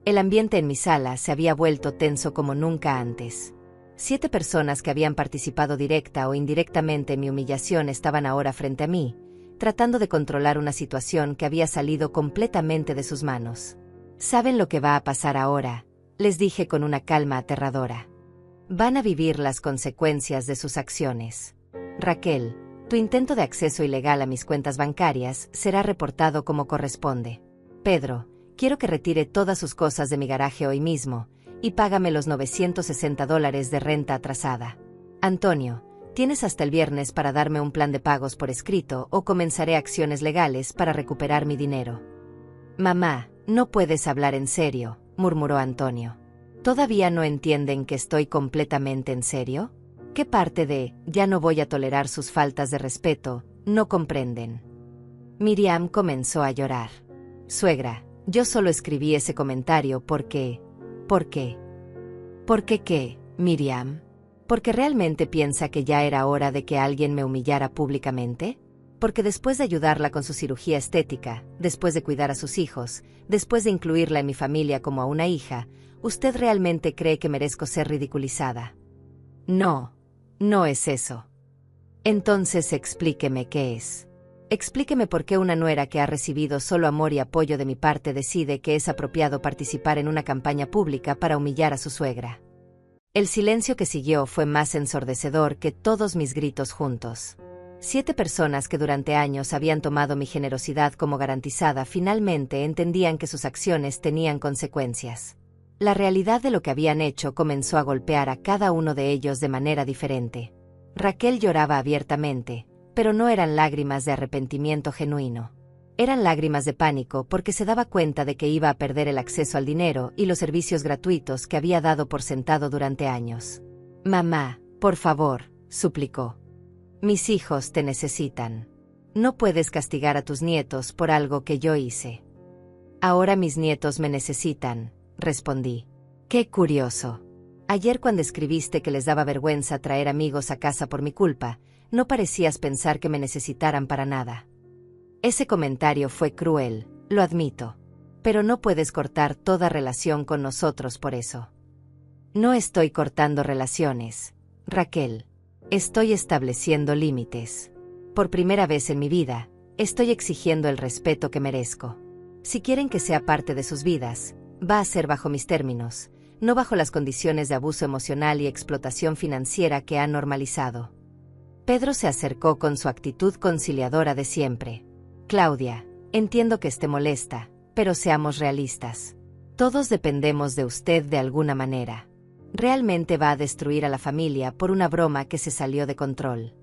El ambiente en mi sala se había vuelto tenso como nunca antes. 7 personas que habían participado directa o indirectamente en mi humillación estaban ahora frente a mí, tratando de controlar una situación que había salido completamente de sus manos. ¿Saben lo que va a pasar ahora?, les dije con una calma aterradora. Van a vivir las consecuencias de sus acciones. Raquel, tu intento de acceso ilegal a mis cuentas bancarias será reportado como corresponde. Pedro, quiero que retire todas sus cosas de mi garaje hoy mismo, y págame los $960 de renta atrasada. Antonio, tienes hasta el viernes para darme un plan de pagos por escrito o comenzaré acciones legales para recuperar mi dinero. Mamá, no puedes hablar en serio, murmuró Antonio. ¿Todavía no entienden que estoy completamente en serio? ¿Qué parte de ya no voy a tolerar sus faltas de respeto no comprenden? Miriam comenzó a llorar. Suegra, yo solo escribí ese comentario porque... ¿Por qué? ¿Por qué qué, Miriam? ¿Porque realmente piensa que ya era hora de que alguien me humillara públicamente? Porque después de ayudarla con su cirugía estética, después de cuidar a sus hijos, después de incluirla en mi familia como a una hija, ¿usted realmente cree que merezco ser ridiculizada? No, no es eso. Entonces explíqueme qué es. Explíqueme por qué una nuera que ha recibido solo amor y apoyo de mi parte decide que es apropiado participar en una campaña pública para humillar a su suegra. El silencio que siguió fue más ensordecedor que todos mis gritos juntos. 7 personas que durante años habían tomado mi generosidad como garantizada finalmente entendían que sus acciones tenían consecuencias. La realidad de lo que habían hecho comenzó a golpear a cada uno de ellos de manera diferente. Raquel lloraba abiertamente, pero no eran lágrimas de arrepentimiento genuino. Eran lágrimas de pánico porque se daba cuenta de que iba a perder el acceso al dinero y los servicios gratuitos que había dado por sentado durante años. «Mamá, por favor», suplicó. «Mis hijos te necesitan. No puedes castigar a tus nietos por algo que yo hice». «Ahora mis nietos me necesitan», respondí. «Qué curioso. Ayer cuando escribiste que les daba vergüenza traer amigos a casa por mi culpa, no parecías pensar que me necesitaran para nada». Ese comentario fue cruel, lo admito. Pero no puedes cortar toda relación con nosotros por eso. No estoy cortando relaciones, Raquel. Estoy estableciendo límites. Por primera vez en mi vida, estoy exigiendo el respeto que merezco. Si quieren que sea parte de sus vidas, va a ser bajo mis términos, no bajo las condiciones de abuso emocional y explotación financiera que han normalizado. Pedro se acercó con su actitud conciliadora de siempre. «Claudia, entiendo que esté molesta, pero seamos realistas. Todos dependemos de usted de alguna manera. Realmente va a destruir a la familia por una broma que se salió de control».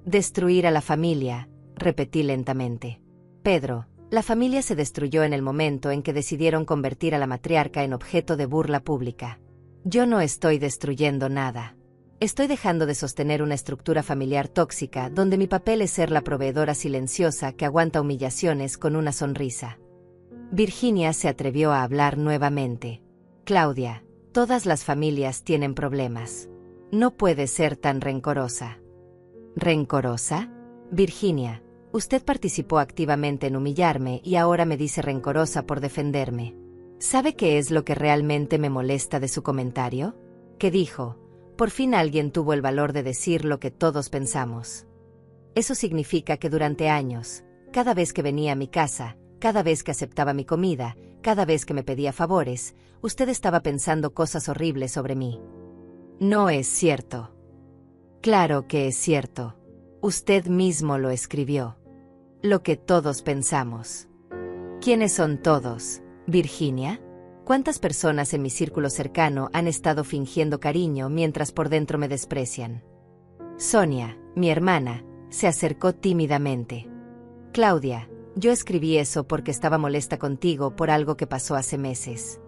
«Destruir a la familia», repetí lentamente. «Pedro, la familia se destruyó en el momento en que decidieron convertir a la matriarca en objeto de burla pública. Yo no estoy destruyendo nada. Estoy dejando de sostener una estructura familiar tóxica donde mi papel es ser la proveedora silenciosa que aguanta humillaciones con una sonrisa». Virginia se atrevió a hablar nuevamente. «Claudia, todas las familias tienen problemas. No puedes ser tan rencorosa». «¿Rencorosa? Virginia, usted participó activamente en humillarme y ahora me dice rencorosa por defenderme. ¿Sabe qué es lo que realmente me molesta de su comentario? Que dijo: por fin alguien tuvo el valor de decir lo que todos pensamos. Eso significa que durante años, cada vez que venía a mi casa, cada vez que aceptaba mi comida, cada vez que me pedía favores, usted estaba pensando cosas horribles sobre mí». «No es cierto». «Claro que es cierto. Usted mismo lo escribió. Lo que todos pensamos». «¿Quiénes son todos, Virginia? ¿Cuántas personas en mi círculo cercano han estado fingiendo cariño mientras por dentro me desprecian?» Sonia, mi hermana, se acercó tímidamente. «Claudia, yo escribí eso porque estaba molesta contigo por algo que pasó hace meses».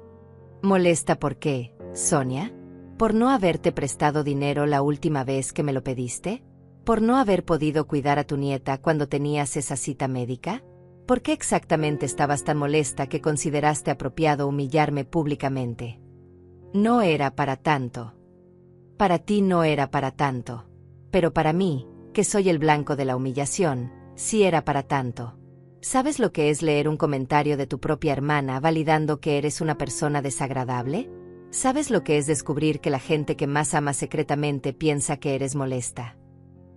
«¿Molesta por qué, Sonia? ¿Por no haberte prestado dinero la última vez que me lo pediste? ¿Por no haber podido cuidar a tu nieta cuando tenías esa cita médica? ¿Por qué exactamente estabas tan molesta que consideraste apropiado humillarme públicamente?» «No era para tanto». «Para ti no era para tanto. Pero para mí, que soy el blanco de la humillación, sí era para tanto. ¿Sabes lo que es leer un comentario de tu propia hermana validando que eres una persona desagradable? ¿Sabes lo que es descubrir que la gente que más amas secretamente piensa que eres molesta?»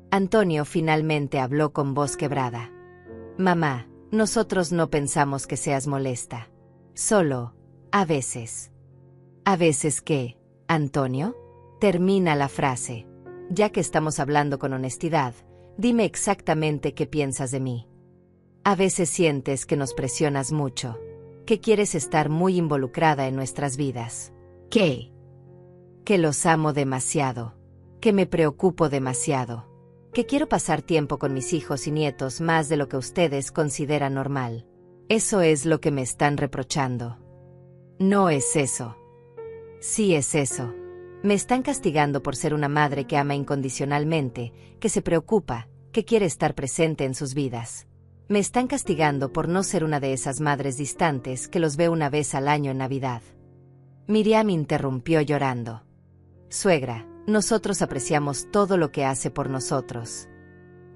Antonio finalmente habló con voz quebrada. «Mamá, nosotros no pensamos que seas molesta. Solo, a veces». «¿A veces qué, Antonio?» Termina la frase. Ya que estamos hablando con honestidad, dime exactamente qué piensas de mí. A veces sientes que nos presionas mucho, que quieres estar muy involucrada en nuestras vidas. ¿Qué? Que los amo demasiado, que me preocupo demasiado, que quiero pasar tiempo con mis hijos y nietos más de lo que ustedes consideran normal. Eso es lo que me están reprochando. No es eso. Sí es eso. Me están castigando por ser una madre que ama incondicionalmente, que se preocupa, que quiere estar presente en sus vidas. Me están castigando por no ser una de esas madres distantes que los ve una vez al año en Navidad». Miriam interrumpió llorando. «Suegra, nosotros apreciamos todo lo que hace por nosotros».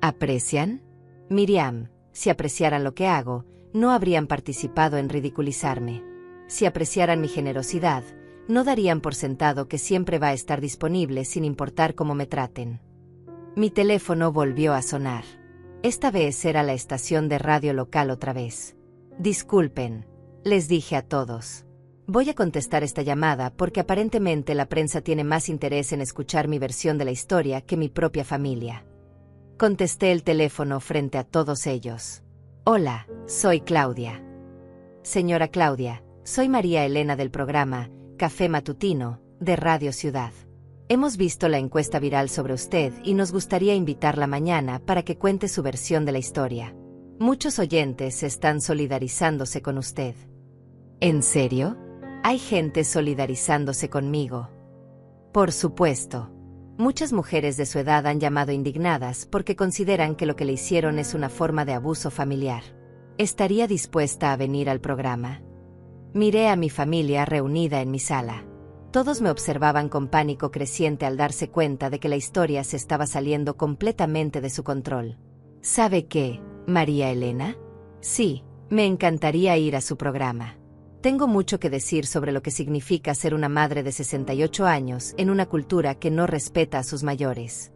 ¿Aprecian? Miriam, si apreciaran lo que hago, no habrían participado en ridiculizarme. Si apreciaran mi generosidad, no darían por sentado que siempre va a estar disponible sin importar cómo me traten. Mi teléfono volvió a sonar. Esta vez era la estación de radio local otra vez. «Disculpen», les dije a todos. «Voy a contestar esta llamada porque aparentemente la prensa tiene más interés en escuchar mi versión de la historia que mi propia familia». Contesté el teléfono frente a todos ellos. Hola, soy Claudia. Señora Claudia, soy María Elena del programa Café Matutino, de Radio Ciudad. Hemos visto la encuesta viral sobre usted y nos gustaría invitarla mañana para que cuente su versión de la historia. Muchos oyentes están solidarizándose con usted. ¿En serio? ¿Hay gente solidarizándose conmigo? Por supuesto. Muchas mujeres de su edad han llamado indignadas porque consideran que lo que le hicieron es una forma de abuso familiar. ¿Estaría dispuesta a venir al programa? Miré a mi familia reunida en mi sala. Todos me observaban con pánico creciente al darse cuenta de que la historia se estaba saliendo completamente de su control. ¿Sabe qué, María Elena? Sí, me encantaría ir a su programa. Tengo mucho que decir sobre lo que significa ser una madre de 68 años en una cultura que no respeta a sus mayores.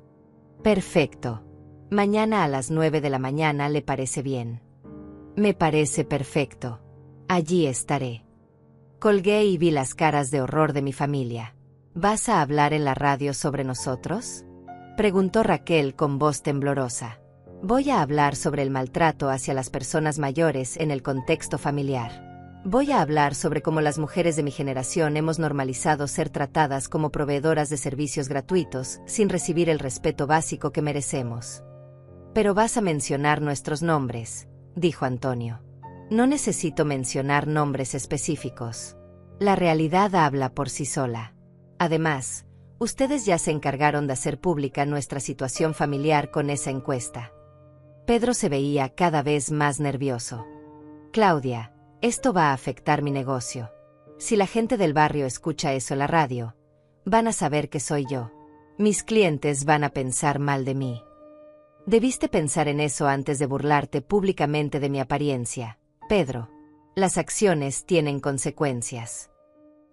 Perfecto. Mañana a las 9 de la mañana, ¿le parece bien? Me parece perfecto. Allí estaré. Colgué y vi las caras de horror de mi familia. ¿Vas a hablar en la radio sobre nosotros?, preguntó Raquel con voz temblorosa. Voy a hablar sobre el maltrato hacia las personas mayores en el contexto familiar. Voy a hablar sobre cómo las mujeres de mi generación hemos normalizado ser tratadas como proveedoras de servicios gratuitos sin recibir el respeto básico que merecemos. Pero vas a mencionar nuestros nombres, dijo Antonio. No necesito mencionar nombres específicos. La realidad habla por sí sola. Además, ustedes ya se encargaron de hacer pública nuestra situación familiar con esa encuesta. Pedro se veía cada vez más nervioso. Claudia, esto va a afectar mi negocio. Si la gente del barrio escucha eso en la radio, van a saber que soy yo. Mis clientes van a pensar mal de mí. Debiste pensar en eso antes de burlarte públicamente de mi apariencia, Pedro. Las acciones tienen consecuencias.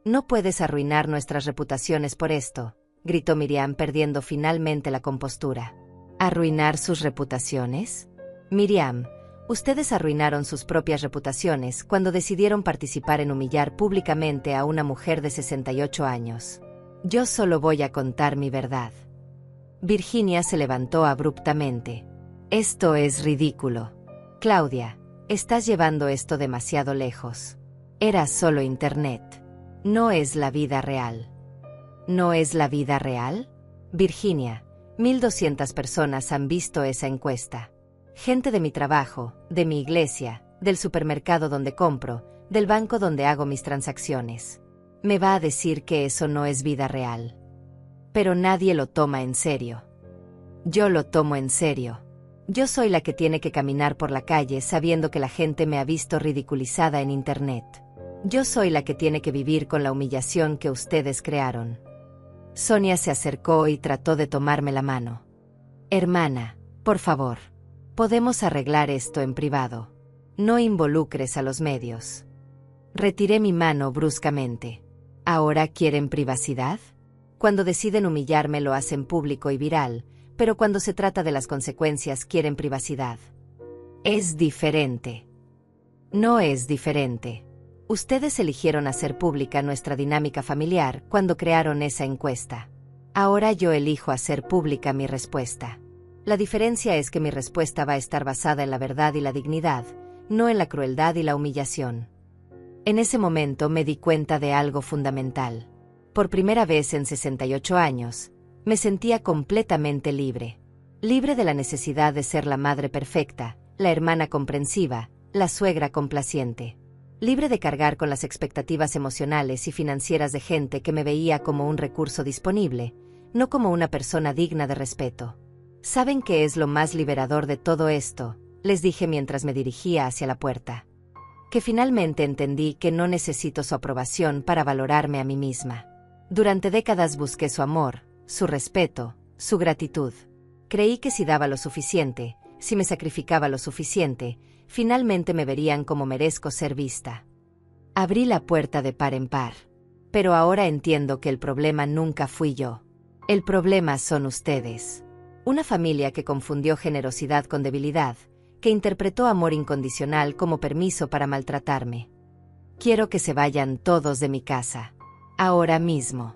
No puedes arruinar nuestras reputaciones por esto, gritó Miriam perdiendo finalmente la compostura. ¿Arruinar sus reputaciones? Miriam, ustedes arruinaron sus propias reputaciones cuando decidieron participar en humillar públicamente a una mujer de 68 años. Yo solo voy a contar mi verdad. Virginia se levantó abruptamente. Esto es ridículo. Claudia, estás llevando esto demasiado lejos. Era solo internet. No es la vida real. ¿No es la vida real? Virginia, 1200 personas han visto esa encuesta. Gente de mi trabajo, de mi iglesia, del supermercado donde compro, del banco donde hago mis transacciones. Me va a decir que eso no es vida real. Pero nadie lo toma en serio. Yo lo tomo en serio. Yo soy la que tiene que caminar por la calle sabiendo que la gente me ha visto ridiculizada en internet. Yo soy la que tiene que vivir con la humillación que ustedes crearon. Sonia se acercó y trató de tomarme la mano. Hermana, por favor. Podemos arreglar esto en privado. No involucres a los medios. Retiré mi mano bruscamente. ¿Ahora quieren privacidad? Cuando deciden humillarme lo hacen público y viral, pero cuando se trata de las consecuencias quieren privacidad. Es diferente. No es diferente. Ustedes eligieron hacer pública nuestra dinámica familiar cuando crearon esa encuesta. Ahora yo elijo hacer pública mi respuesta. La diferencia es que mi respuesta va a estar basada en la verdad y la dignidad, no en la crueldad y la humillación. En ese momento me di cuenta de algo fundamental. Por primera vez en 68 años, me sentía completamente libre. Libre de la necesidad de ser la madre perfecta, la hermana comprensiva, la suegra complaciente. Libre de cargar con las expectativas emocionales y financieras de gente que me veía como un recurso disponible, no como una persona digna de respeto. ¿Saben qué es lo más liberador de todo esto?, les dije mientras me dirigía hacia la puerta. Que finalmente entendí que no necesito su aprobación para valorarme a mí misma. Durante décadas busqué su amor, su respeto, su gratitud. Creí que si daba lo suficiente, si me sacrificaba lo suficiente, finalmente me verían como merezco ser vista. Abrí la puerta de par en par. Pero ahora entiendo que el problema nunca fui yo. El problema son ustedes. Una familia que confundió generosidad con debilidad, que interpretó amor incondicional como permiso para maltratarme. Quiero que se vayan todos de mi casa. Ahora mismo.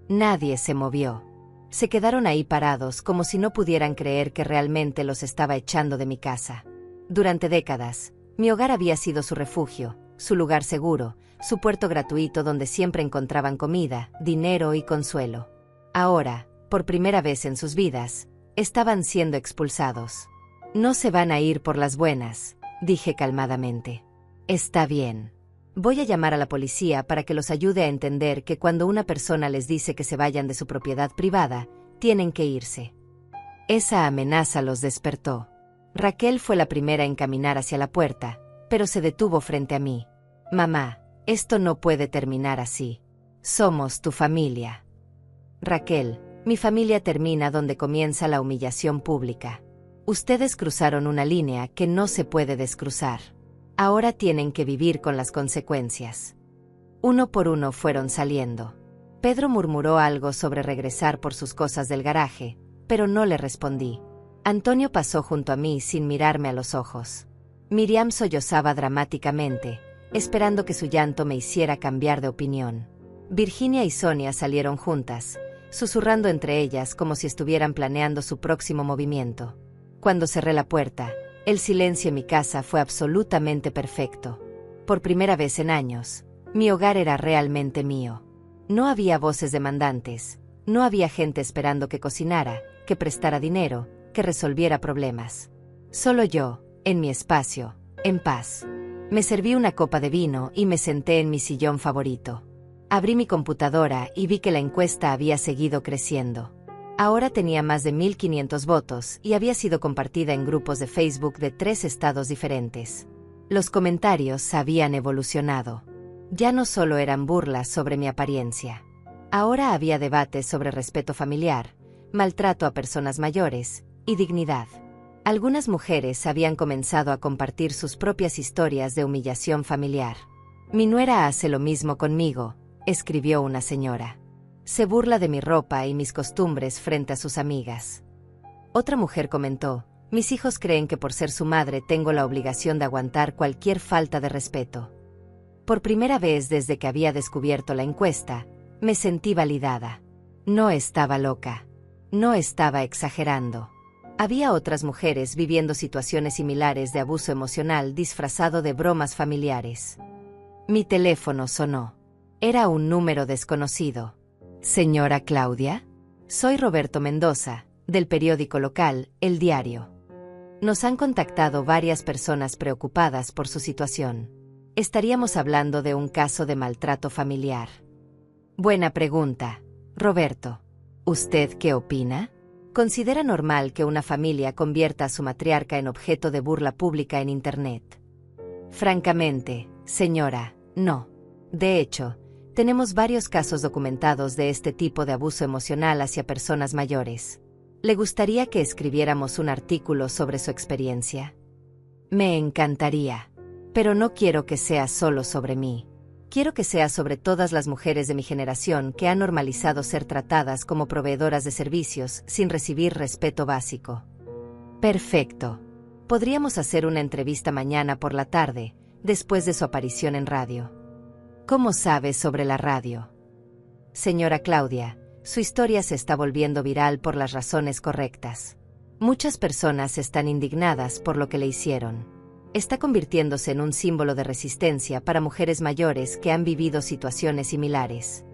Nadie se movió. Se quedaron ahí parados como si no pudieran creer que realmente los estaba echando de mi casa. Durante décadas, mi hogar había sido su refugio, su lugar seguro, su puerto gratuito donde siempre encontraban comida, dinero y consuelo. Ahora, por primera vez en sus vidas, estaban siendo expulsados. No se van a ir por las buenas, dije calmadamente. Está bien. Voy a llamar a la policía para que los ayude a entender que cuando una persona les dice que se vayan de su propiedad privada, tienen que irse. Esa amenaza los despertó. Raquel fue la primera en caminar hacia la puerta, pero se detuvo frente a mí. Mamá, esto no puede terminar así. Somos tu familia. Raquel, mi familia termina donde comienza la humillación pública. Ustedes cruzaron una línea que no se puede descruzar. Ahora tienen que vivir con las consecuencias. Uno por uno fueron saliendo. Pedro murmuró algo sobre regresar por sus cosas del garaje, pero no le respondí. Antonio pasó junto a mí sin mirarme a los ojos. Miriam sollozaba dramáticamente, esperando que su llanto me hiciera cambiar de opinión. Virginia y Sonia salieron juntas, susurrando entre ellas como si estuvieran planeando su próximo movimiento. Cuando cerré la puerta, el silencio en mi casa fue absolutamente perfecto. Por primera vez en años, mi hogar era realmente mío. No había voces demandantes, no había gente esperando que cocinara, que prestara dinero, que resolviera problemas. Solo yo, en mi espacio, en paz. Me serví una copa de vino y me senté en mi sillón favorito. Abrí mi computadora y vi que la encuesta había seguido creciendo. Ahora tenía más de 1.500 votos y había sido compartida en grupos de Facebook de 3 estados diferentes. Los comentarios habían evolucionado. Ya no solo eran burlas sobre mi apariencia. Ahora había debates sobre respeto familiar, maltrato a personas mayores y dignidad. Algunas mujeres habían comenzado a compartir sus propias historias de humillación familiar. Mi nuera hace lo mismo conmigo, escribió una señora. Se burla de mi ropa y mis costumbres frente a sus amigas. Otra mujer comentó, mis hijos creen que por ser su madre tengo la obligación de aguantar cualquier falta de respeto. Por primera vez desde que había descubierto la encuesta, me sentí validada. No estaba loca. No estaba exagerando. Había otras mujeres viviendo situaciones similares de abuso emocional disfrazado de bromas familiares. Mi teléfono sonó. Era un número desconocido. Señora Claudia, soy Roberto Mendoza, del periódico local, El Diario. Nos han contactado varias personas preocupadas por su situación. Estaríamos hablando de un caso de maltrato familiar. Buena pregunta, Roberto. ¿Usted qué opina? ¿Considera normal que una familia convierta a su matriarca en objeto de burla pública en Internet? Francamente, señora, no. De hecho, tenemos varios casos documentados de este tipo de abuso emocional hacia personas mayores. ¿Le gustaría que escribiéramos un artículo sobre su experiencia? Me encantaría. Pero no quiero que sea solo sobre mí. Quiero que sea sobre todas las mujeres de mi generación que han normalizado ser tratadas como proveedoras de servicios sin recibir respeto básico. Perfecto. Podríamos hacer una entrevista mañana por la tarde, después de su aparición en radio. ¿Cómo sabe sobre la radio? Señora Claudia, su historia se está volviendo viral por las razones correctas. Muchas personas están indignadas por lo que le hicieron. Está convirtiéndose en un símbolo de resistencia para mujeres mayores que han vivido situaciones similares.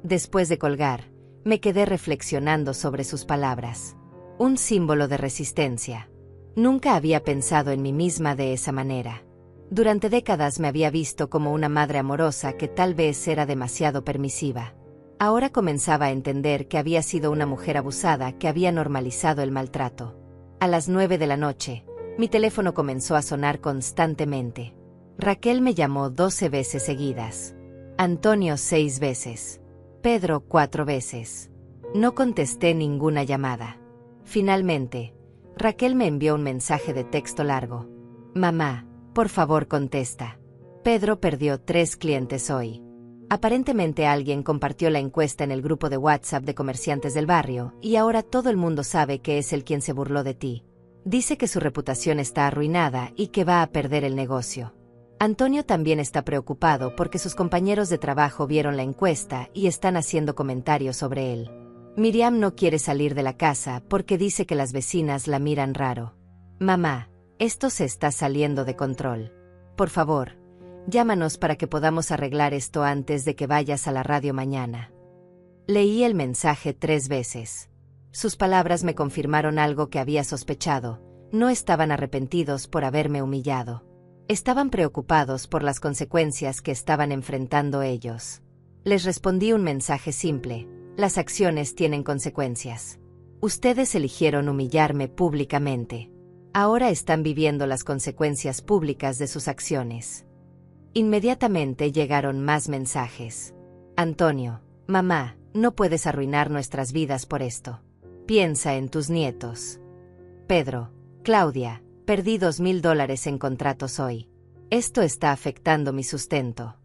Después de colgar, me quedé reflexionando sobre sus palabras. Un símbolo de resistencia. Nunca había pensado en mí misma de esa manera. Durante décadas me había visto como una madre amorosa que tal vez era demasiado permisiva. Ahora comenzaba a entender que había sido una mujer abusada que había normalizado el maltrato. A las 9 de la noche, mi teléfono comenzó a sonar constantemente. Raquel me llamó 12 veces seguidas. Antonio 6 veces. Pedro 4 veces. No contesté ninguna llamada. Finalmente, Raquel me envió un mensaje de texto largo. Mamá, por favor contesta. Pedro perdió 3 clientes hoy. Aparentemente alguien compartió la encuesta en el grupo de WhatsApp de comerciantes del barrio y ahora todo el mundo sabe que es él quien se burló de ti. Dice que su reputación está arruinada y que va a perder el negocio. Antonio también está preocupado porque sus compañeros de trabajo vieron la encuesta y están haciendo comentarios sobre él. Miriam no quiere salir de la casa porque dice que las vecinas la miran raro. Mamá, esto se está saliendo de control. Por favor, llámanos para que podamos arreglar esto antes de que vayas a la radio mañana. Leí el mensaje 3 veces. Sus palabras me confirmaron algo que había sospechado. No estaban arrepentidos por haberme humillado. Estaban preocupados por las consecuencias que estaban enfrentando ellos. Les respondí un mensaje simple: las acciones tienen consecuencias. Ustedes eligieron humillarme públicamente. Ahora están viviendo las consecuencias públicas de sus acciones. Inmediatamente llegaron más mensajes. Antonio, mamá, no puedes arruinar nuestras vidas por esto. Piensa en tus nietos. Pedro, Claudia, perdí $2,000 en contratos hoy. Esto está afectando mi sustento.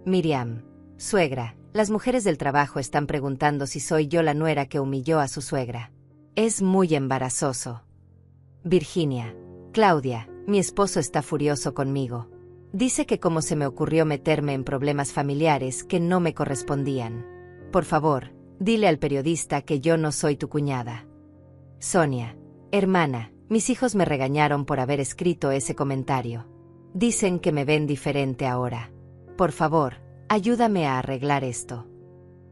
Miriam, suegra, las mujeres del trabajo están preguntando si soy yo la nuera que humilló a su suegra. Es muy embarazoso. Virginia, Claudia, mi esposo está furioso conmigo. Dice que cómo se me ocurrió meterme en problemas familiares que no me correspondían. Por favor, dile al periodista que yo no soy tu cuñada. Sonia, hermana, mis hijos me regañaron por haber escrito ese comentario. Dicen que me ven diferente ahora. Por favor, ayúdame a arreglar esto.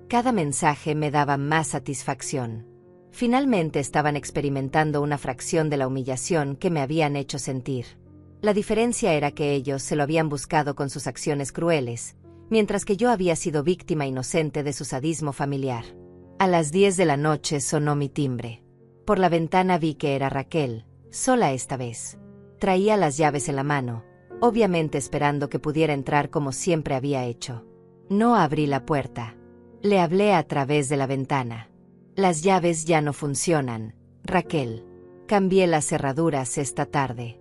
Cada mensaje me daba más satisfacción. Finalmente estaban experimentando una fracción de la humillación que me habían hecho sentir. La diferencia era que ellos se lo habían buscado con sus acciones crueles, mientras que yo había sido víctima inocente de su sadismo familiar. A las 10 de la noche sonó mi timbre. Por la ventana vi que era Raquel, sola esta vez. Traía las llaves en la mano, obviamente esperando que pudiera entrar como siempre había hecho. No abrí la puerta. Le hablé a través de la ventana. Las llaves ya no funcionan, Raquel. Cambié las cerraduras esta tarde.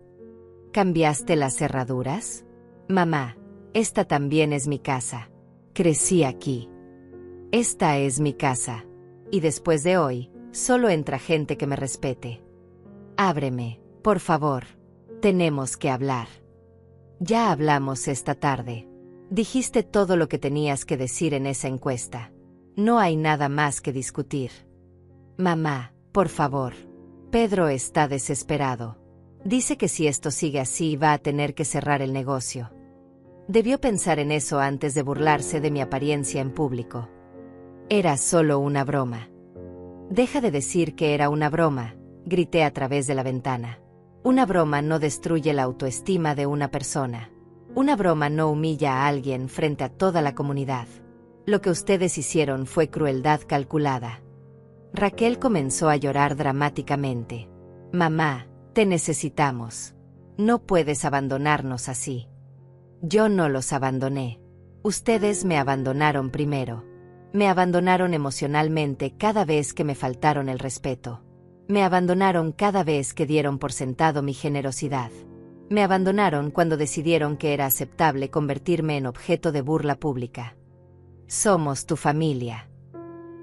¿Cambiaste las cerraduras? Mamá, esta también es mi casa. Crecí aquí. Esta es mi casa. Y después de hoy, solo entra gente que me respete. Ábreme, por favor. Tenemos que hablar. Ya hablamos esta tarde. Dijiste todo lo que tenías que decir en esa encuesta. No hay nada más que discutir. Mamá, por favor. Pedro está desesperado. Dice que si esto sigue así va a tener que cerrar el negocio. Debió pensar en eso antes de burlarse de mi apariencia en público. Era solo una broma. Deja de decir que era una broma, grité a través de la ventana. Una broma no destruye la autoestima de una persona. Una broma no humilla a alguien frente a toda la comunidad. Lo que ustedes hicieron fue crueldad calculada. Raquel comenzó a llorar dramáticamente. Mamá, te necesitamos. No puedes abandonarnos así. Yo no los abandoné. Ustedes me abandonaron primero. Me abandonaron emocionalmente cada vez que me faltaron el respeto. Me abandonaron cada vez que dieron por sentado mi generosidad. Me abandonaron cuando decidieron que era aceptable convertirme en objeto de burla pública. Somos tu familia.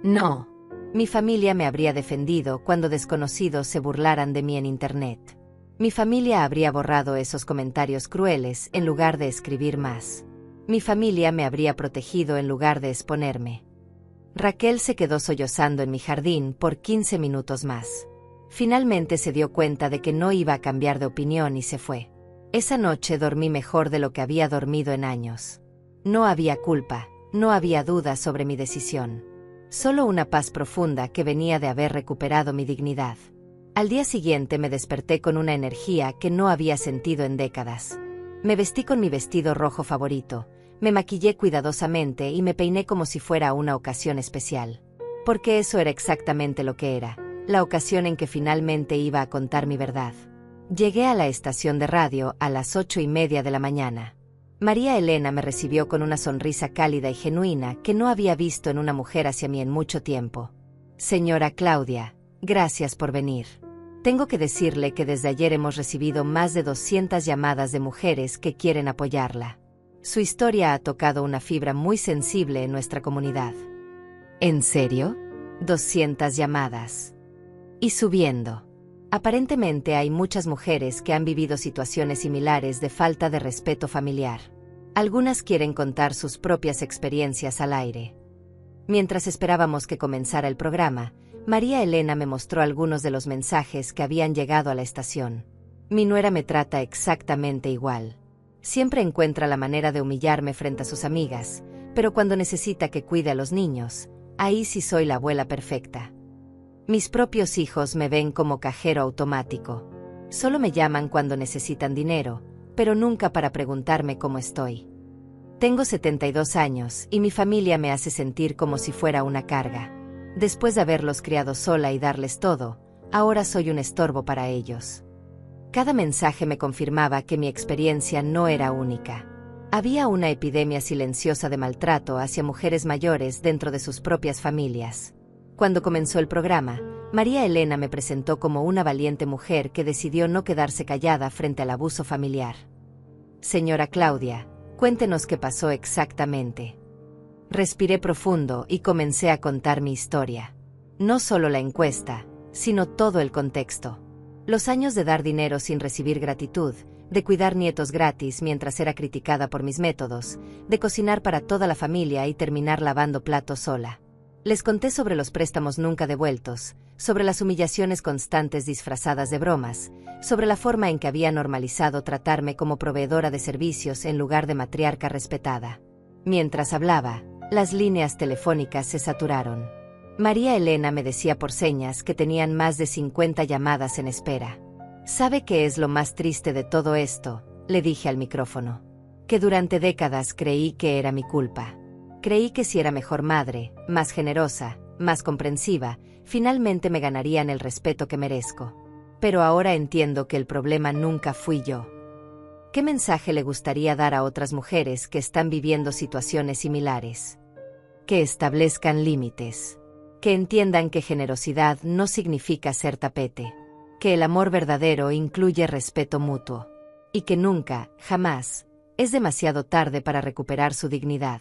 No. Mi familia me habría defendido cuando desconocidos se burlaran de mí en Internet. Mi familia habría borrado esos comentarios crueles en lugar de escribir más. Mi familia me habría protegido en lugar de exponerme. Raquel se quedó sollozando en mi jardín por 15 minutos más. Finalmente se dio cuenta de que no iba a cambiar de opinión y se fue. Esa noche dormí mejor de lo que había dormido en años. No había culpa, no había duda sobre mi decisión. Solo una paz profunda que venía de haber recuperado mi dignidad. Al día siguiente me desperté con una energía que no había sentido en décadas. Me vestí con mi vestido rojo favorito, me maquillé cuidadosamente y me peiné como si fuera una ocasión especial. Porque eso era exactamente lo que era, la ocasión en que finalmente iba a contar mi verdad. Llegué a la estación de radio a las 8:30 de la mañana. María Elena me recibió con una sonrisa cálida y genuina que no había visto en una mujer hacia mí en mucho tiempo. Señora Claudia, gracias por venir. Tengo que decirle que desde ayer hemos recibido más de 200 llamadas de mujeres que quieren apoyarla. Su historia ha tocado una fibra muy sensible en nuestra comunidad. ¿En serio? 200 llamadas. Y subiendo. Aparentemente hay muchas mujeres que han vivido situaciones similares de falta de respeto familiar. Algunas quieren contar sus propias experiencias al aire. Mientras esperábamos que comenzara el programa, María Elena me mostró algunos de los mensajes que habían llegado a la estación. Mi nuera me trata exactamente igual. Siempre encuentra la manera de humillarme frente a sus amigas, pero cuando necesita que cuide a los niños, ahí sí soy la abuela perfecta. Mis propios hijos me ven como cajero automático. Solo me llaman cuando necesitan dinero, pero nunca para preguntarme cómo estoy. Tengo 72 años y mi familia me hace sentir como si fuera una carga. Después de haberlos criado sola y darles todo, ahora soy un estorbo para ellos. Cada mensaje me confirmaba que mi experiencia no era única. Había una epidemia silenciosa de maltrato hacia mujeres mayores dentro de sus propias familias. Cuando comenzó el programa, María Elena me presentó como una valiente mujer que decidió no quedarse callada frente al abuso familiar. Señora Claudia, cuéntenos qué pasó exactamente. Respiré profundo y comencé a contar mi historia. No solo la encuesta, sino todo el contexto. Los años de dar dinero sin recibir gratitud, de cuidar nietos gratis mientras era criticada por mis métodos, de cocinar para toda la familia y terminar lavando platos sola. Les conté sobre los préstamos nunca devueltos, sobre las humillaciones constantes disfrazadas de bromas, sobre la forma en que había normalizado tratarme como proveedora de servicios en lugar de matriarca respetada. Mientras hablaba, las líneas telefónicas se saturaron. María Elena me decía por señas que tenían más de 50 llamadas en espera. ¿Sabe qué es lo más triste de todo esto?, le dije al micrófono. Que durante décadas creí que era mi culpa. Creí que si era mejor madre, más generosa, más comprensiva, finalmente me ganarían el respeto que merezco. Pero ahora entiendo que el problema nunca fui yo. ¿Qué mensaje le gustaría dar a otras mujeres que están viviendo situaciones similares? Que establezcan límites. Que entiendan que generosidad no significa ser tapete. Que el amor verdadero incluye respeto mutuo. Y que nunca, jamás, es demasiado tarde para recuperar su dignidad.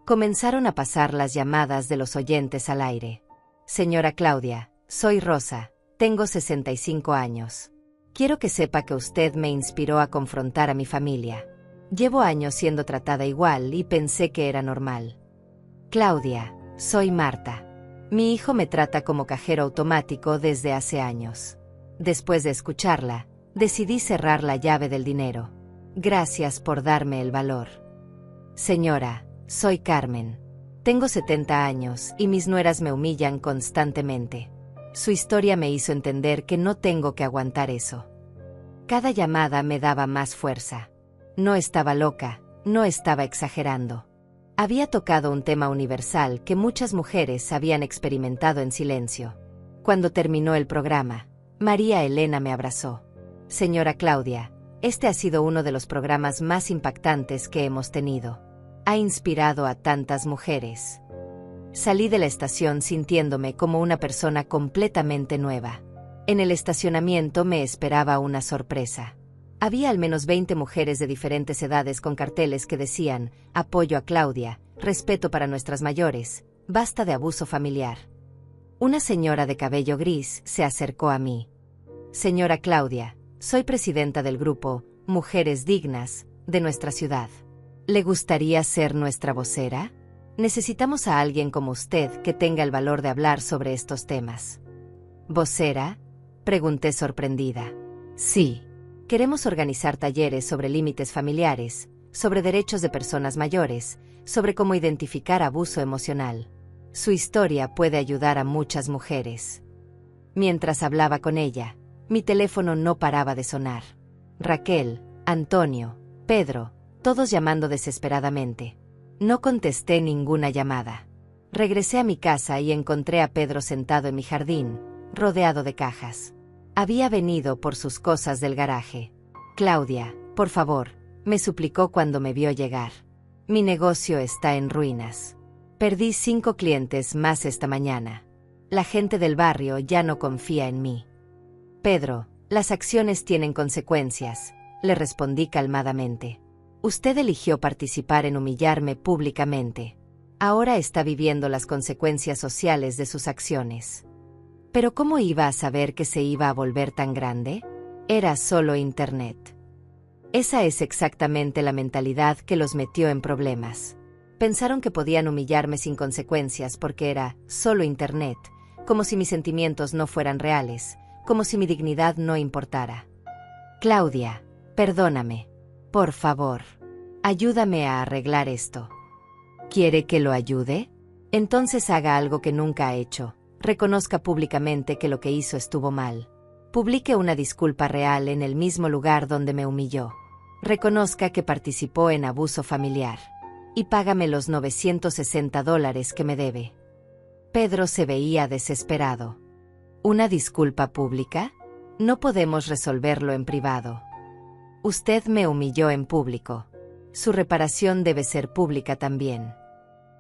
Comenzaron a pasar las llamadas de los oyentes al aire. Señora Claudia, soy Rosa, tengo 65 años. Quiero que sepa que usted me inspiró a confrontar a mi familia. Llevo años siendo tratada igual y pensé que era normal. Claudia, soy Marta. Mi hijo me trata como cajero automático desde hace años. Después de escucharla, decidí cerrar la llave del dinero. Gracias por darme el valor. Señora, soy Carmen. Tengo 70 años y mis nueras me humillan constantemente. Su historia me hizo entender que no tengo que aguantar eso. Cada llamada me daba más fuerza. No estaba loca, no estaba exagerando. Había tocado un tema universal que muchas mujeres habían experimentado en silencio. Cuando terminó el programa, María Elena me abrazó. Señora Claudia, este ha sido uno de los programas más impactantes que hemos tenido. Ha inspirado a tantas mujeres. Salí de la estación sintiéndome como una persona completamente nueva. En el estacionamiento me esperaba una sorpresa. Había al menos 20 mujeres de diferentes edades con carteles que decían: apoyo a Claudia, respeto para nuestras mayores, basta de abuso familiar. Una señora de cabello gris se acercó a mí. Señora Claudia, soy presidenta del grupo Mujeres Dignas de nuestra ciudad. ¿Le gustaría ser nuestra vocera? Necesitamos a alguien como usted que tenga el valor de hablar sobre estos temas. ¿Vocera?, pregunté sorprendida. Sí. Queremos organizar talleres sobre límites familiares, sobre derechos de personas mayores, sobre cómo identificar abuso emocional. Su historia puede ayudar a muchas mujeres. Mientras hablaba con ella, mi teléfono no paraba de sonar. Raquel, Antonio, Pedro, todos llamando desesperadamente. No contesté ninguna llamada. Regresé a mi casa y encontré a Pedro sentado en mi jardín, rodeado de cajas. Había venido por sus cosas del garaje. Claudia, por favor, me suplicó cuando me vio llegar. Mi negocio está en ruinas. Perdí 5 clientes más esta mañana. La gente del barrio ya no confía en mí. Pedro, las acciones tienen consecuencias, le respondí calmadamente. Usted eligió participar en humillarme públicamente. Ahora está viviendo las consecuencias sociales de sus acciones. ¿Pero cómo iba a saber que se iba a volver tan grande? Era solo Internet. Esa es exactamente la mentalidad que los metió en problemas. Pensaron que podían humillarme sin consecuencias porque era solo Internet, como si mis sentimientos no fueran reales, como si mi dignidad no importara. Claudia, perdóname. Por favor, ayúdame a arreglar esto. ¿Quiere que lo ayude? Entonces haga algo que nunca ha hecho. Reconozca públicamente que lo que hizo estuvo mal. Publique una disculpa real en el mismo lugar donde me humilló. Reconozca que participó en abuso familiar. Y págame los $960 que me debe. Pedro se veía desesperado. ¿Una disculpa pública? No podemos resolverlo en privado. Usted me humilló en público. Su reparación debe ser pública también.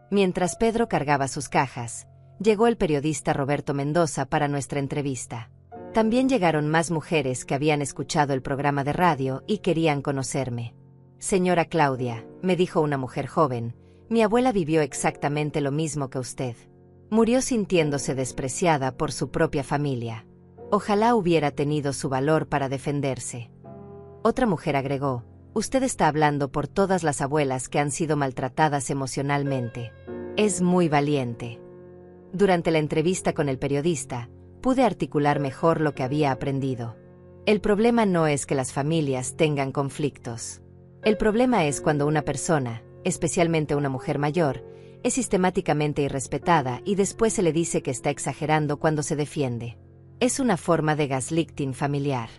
Mientras Pedro cargaba sus cajas, llegó el periodista Roberto Mendoza para nuestra entrevista. También llegaron más mujeres que habían escuchado el programa de radio y querían conocerme. Señora Claudia, me dijo una mujer joven, mi abuela vivió exactamente lo mismo que usted. Murió sintiéndose despreciada por su propia familia. Ojalá hubiera tenido su valor para defenderse. Otra mujer agregó, usted está hablando por todas las abuelas que han sido maltratadas emocionalmente. Es muy valiente. Durante la entrevista con el periodista, pude articular mejor lo que había aprendido. El problema no es que las familias tengan conflictos. El problema es cuando una persona, especialmente una mujer mayor, es sistemáticamente irrespetada y después se le dice que está exagerando cuando se defiende. Es una forma de gaslighting familiar.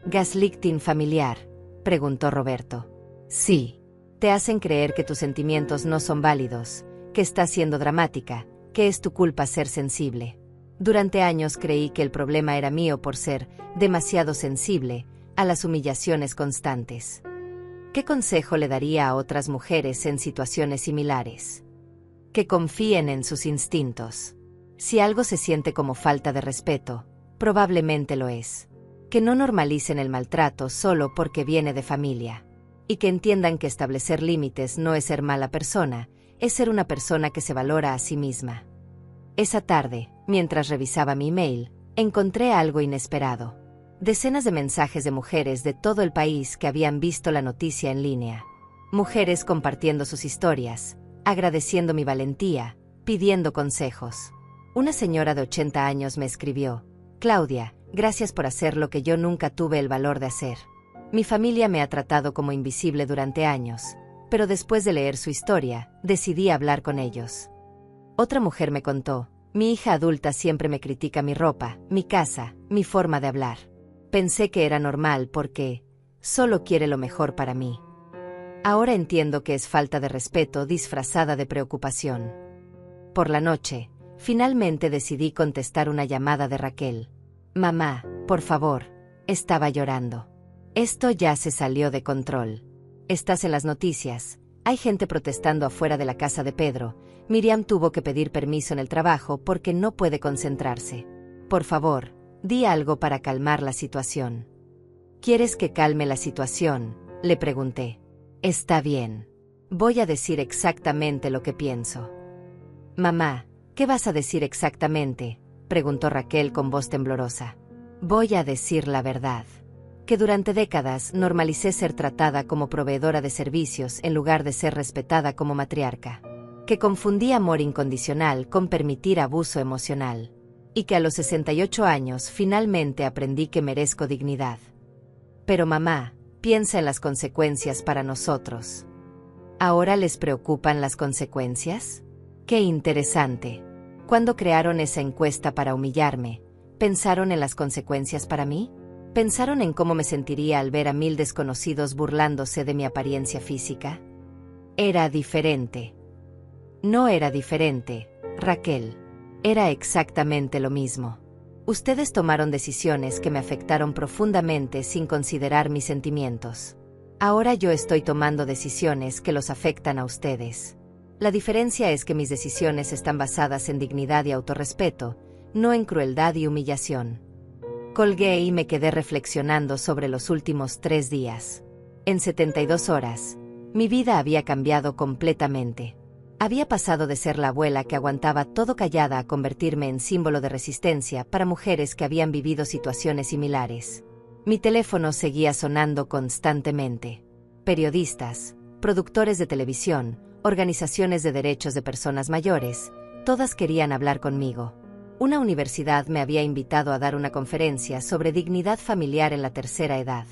¿Gaslighting familiar?, preguntó Roberto. Sí. Te hacen creer que tus sentimientos no son válidos, que estás siendo dramática, que es tu culpa ser sensible. Durante años creí que el problema era mío por ser demasiado sensible a las humillaciones constantes. ¿Qué consejo le daría a otras mujeres en situaciones similares? Que confíen en sus instintos. Si algo se siente como falta de respeto, probablemente lo es. Que no normalicen el maltrato solo porque viene de familia. Y que entiendan que establecer límites no es ser mala persona, es ser una persona que se valora a sí misma. Esa tarde, mientras revisaba mi email, encontré algo inesperado. Decenas de mensajes de mujeres de todo el país que habían visto la noticia en línea. Mujeres compartiendo sus historias, agradeciendo mi valentía, pidiendo consejos. Una señora de 80 años me escribió, Claudia, gracias por hacer lo que yo nunca tuve el valor de hacer. Mi familia me ha tratado como invisible durante años, pero después de leer su historia, decidí hablar con ellos. Otra mujer me contó, mi hija adulta siempre me critica mi ropa, mi casa, mi forma de hablar. Pensé que era normal porque solo quiere lo mejor para mí. Ahora entiendo que es falta de respeto disfrazada de preocupación. Por la noche, finalmente decidí contestar una llamada de Raquel. Mamá, por favor, estaba llorando. Esto ya se salió de control. Estás en las noticias. Hay gente protestando afuera de la casa de Pedro. Miriam tuvo que pedir permiso en el trabajo porque no puede concentrarse. Por favor, di algo para calmar la situación. ¿Quieres que calme la situación?, le pregunté. Está bien. Voy a decir exactamente lo que pienso. Mamá, ¿qué vas a decir exactamente?, preguntó Raquel con voz temblorosa. Voy a decir la verdad. Que durante décadas normalicé ser tratada como proveedora de servicios en lugar de ser respetada como matriarca. Que confundí amor incondicional con permitir abuso emocional. Y que a los 68 años finalmente aprendí que merezco dignidad. Pero mamá, piensa en las consecuencias para nosotros. ¿Ahora les preocupan las consecuencias? ¡Qué interesante! Cuando crearon esa encuesta para humillarme, ¿pensaron en las consecuencias para mí? ¿Pensaron en cómo me sentiría al ver a 1000 desconocidos burlándose de mi apariencia física? Era diferente. No era diferente, Raquel. Era exactamente lo mismo. Ustedes tomaron decisiones que me afectaron profundamente sin considerar mis sentimientos. Ahora yo estoy tomando decisiones que los afectan a ustedes. La diferencia es que mis decisiones están basadas en dignidad y autorrespeto, no en crueldad y humillación. Colgué y me quedé reflexionando sobre los últimos 3 días. En 72 horas, mi vida había cambiado completamente. Había pasado de ser la abuela que aguantaba todo callada a convertirme en símbolo de resistencia para mujeres que habían vivido situaciones similares. Mi teléfono seguía sonando constantemente. Periodistas, productores de televisión, organizaciones de derechos de personas mayores, todas querían hablar conmigo. Una universidad me había invitado a dar una conferencia sobre dignidad familiar en la tercera edad.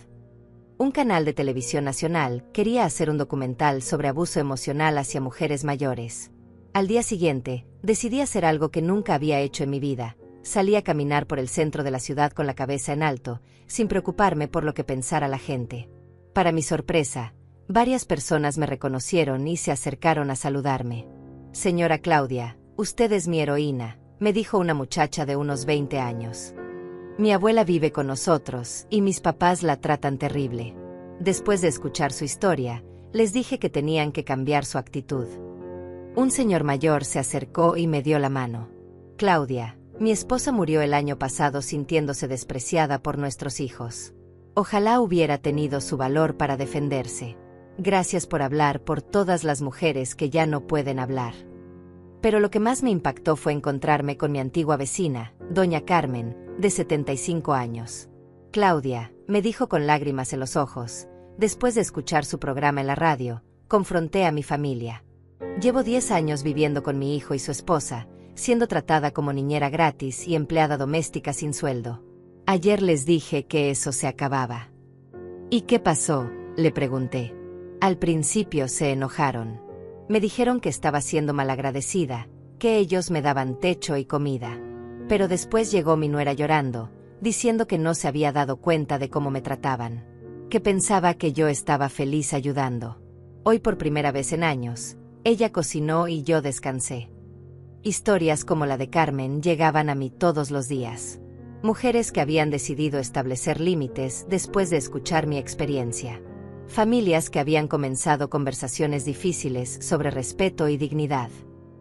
Un canal de televisión nacional quería hacer un documental sobre abuso emocional hacia mujeres mayores. Al día siguiente, decidí hacer algo que nunca había hecho en mi vida. Salí a caminar por el centro de la ciudad con la cabeza en alto, sin preocuparme por lo que pensara la gente. Para mi sorpresa, varias personas me reconocieron y se acercaron a saludarme. «Señora Claudia, usted es mi heroína», me dijo una muchacha de unos 20 años. «Mi abuela vive con nosotros y mis papás la tratan terrible». Después de escuchar su historia, les dije que tenían que cambiar su actitud. Un señor mayor se acercó y me dio la mano. «Claudia, mi esposa murió el año pasado sintiéndose despreciada por nuestros hijos. Ojalá hubiera tenido su valor para defenderse. Gracias por hablar por todas las mujeres que ya no pueden hablar». Pero lo que más me impactó fue encontrarme con mi antigua vecina, doña Carmen, de 75 años. «Claudia», me dijo con lágrimas en los ojos, después de escuchar su programa en la radio, confronté a mi familia. Llevo 10 años viviendo con mi hijo y su esposa, siendo tratada como niñera gratis y empleada doméstica sin sueldo. Ayer les dije que eso se acababa. «¿Y qué pasó?», le pregunté. Al principio se enojaron. Me dijeron que estaba siendo malagradecida, que ellos me daban techo y comida. Pero después llegó mi nuera llorando, diciendo que no se había dado cuenta de cómo me trataban, que pensaba que yo estaba feliz ayudando. Hoy por primera vez en años, ella cocinó y yo descansé. Historias como la de Carmen llegaban a mí todos los días. Mujeres que habían decidido establecer límites después de escuchar mi experiencia. Familias que habían comenzado conversaciones difíciles sobre respeto y dignidad.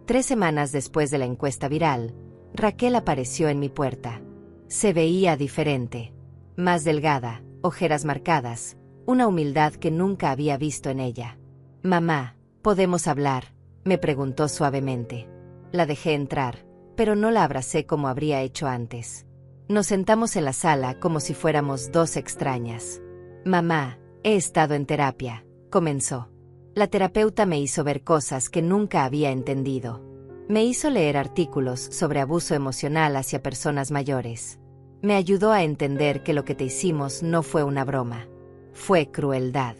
3 semanas después de la encuesta viral, Raquel apareció en mi puerta. Se veía diferente. Más delgada, ojeras marcadas, una humildad que nunca había visto en ella. «Mamá, ¿podemos hablar?», me preguntó suavemente. La dejé entrar, pero no la abracé como habría hecho antes. Nos sentamos en la sala como si fuéramos 2 extrañas. «Mamá, he estado en terapia», comenzó. La terapeuta me hizo ver cosas que nunca había entendido. Me hizo leer artículos sobre abuso emocional hacia personas mayores. Me ayudó a entender que lo que te hicimos no fue una broma. Fue crueldad.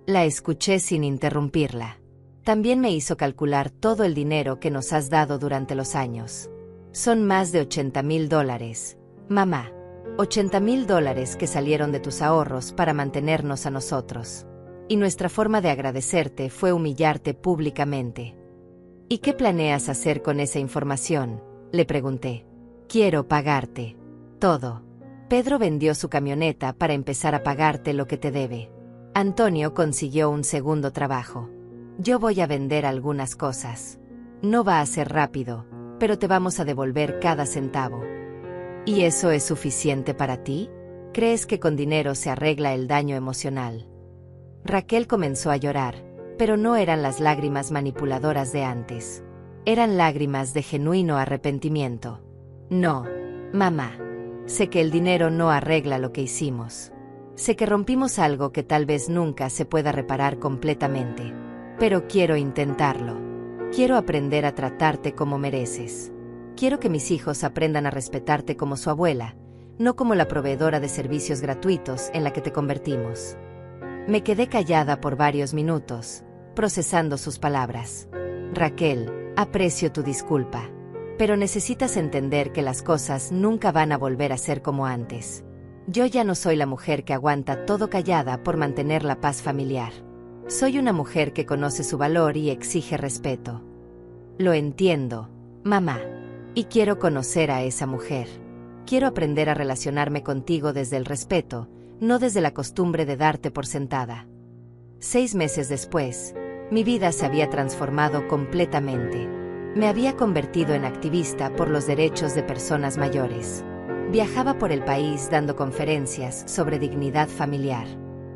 La escuché sin interrumpirla. También me hizo calcular todo el dinero que nos has dado durante los años. Son más de $80,000, mamá. $80,000 que salieron de tus ahorros para mantenernos a nosotros. Y nuestra forma de agradecerte fue humillarte públicamente. «¿Y qué planeas hacer con esa información?», le pregunté. «Quiero pagarte. Todo. Pedro vendió su camioneta para empezar a pagarte lo que te debe. Antonio consiguió un segundo trabajo. Yo voy a vender algunas cosas. No va a ser rápido, pero te vamos a devolver cada centavo». «¿Y eso es suficiente para ti? ¿Crees que con dinero se arregla el daño emocional?». Raquel comenzó a llorar, pero no eran las lágrimas manipuladoras de antes. Eran lágrimas de genuino arrepentimiento. «No, mamá. Sé que el dinero no arregla lo que hicimos. Sé que rompimos algo que tal vez nunca se pueda reparar completamente. Pero quiero intentarlo. Quiero aprender a tratarte como mereces. Quiero que mis hijos aprendan a respetarte como su abuela, no como la proveedora de servicios gratuitos en la que te convertimos». Me quedé callada por varios minutos, procesando sus palabras. «Raquel, aprecio tu disculpa, pero necesitas entender que las cosas nunca van a volver a ser como antes. Yo ya no soy la mujer que aguanta todo callada por mantener la paz familiar. Soy una mujer que conoce su valor y exige respeto». «Lo entiendo, mamá. Y quiero conocer a esa mujer. Quiero aprender a relacionarme contigo desde el respeto, no desde la costumbre de darte por sentada». 6 meses después, mi vida se había transformado completamente. Me había convertido en activista por los derechos de personas mayores. Viajaba por el país dando conferencias sobre dignidad familiar.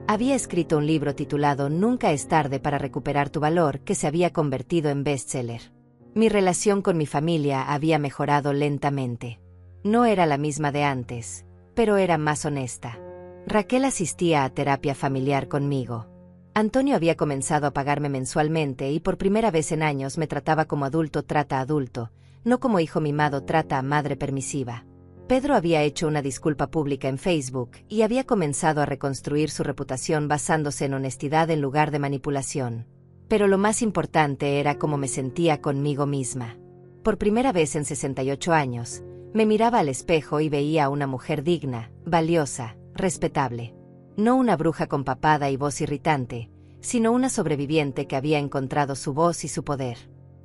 Había escrito un libro titulado «Nunca es tarde para recuperar tu valor», que se había convertido en bestseller. Mi relación con mi familia había mejorado lentamente. No era la misma de antes, pero era más honesta. Raquel asistía a terapia familiar conmigo. Antonio había comenzado a pagarme mensualmente y por primera vez en años me trataba como adulto trata a adulto, no como hijo mimado trata a madre permisiva. Pedro había hecho una disculpa pública en Facebook y había comenzado a reconstruir su reputación basándose en honestidad en lugar de manipulación. Pero lo más importante era cómo me sentía conmigo misma. Por primera vez en 68 años, me miraba al espejo y veía a una mujer digna, valiosa, respetable. No una bruja con papada y voz irritante, sino una sobreviviente que había encontrado su voz y su poder.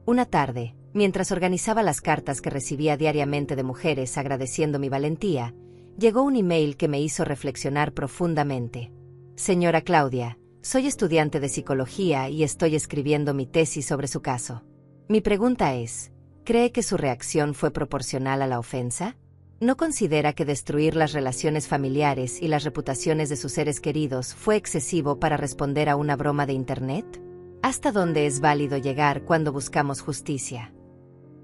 Una tarde, mientras organizaba las cartas que recibía diariamente de mujeres agradeciendo mi valentía, llegó un email que me hizo reflexionar profundamente. Señora Claudia, soy estudiante de psicología y estoy escribiendo mi tesis sobre su caso. Mi pregunta es, ¿cree que su reacción fue proporcional a la ofensa? ¿No considera que destruir las relaciones familiares y las reputaciones de sus seres queridos fue excesivo para responder a una broma de Internet? ¿Hasta dónde es válido llegar cuando buscamos justicia?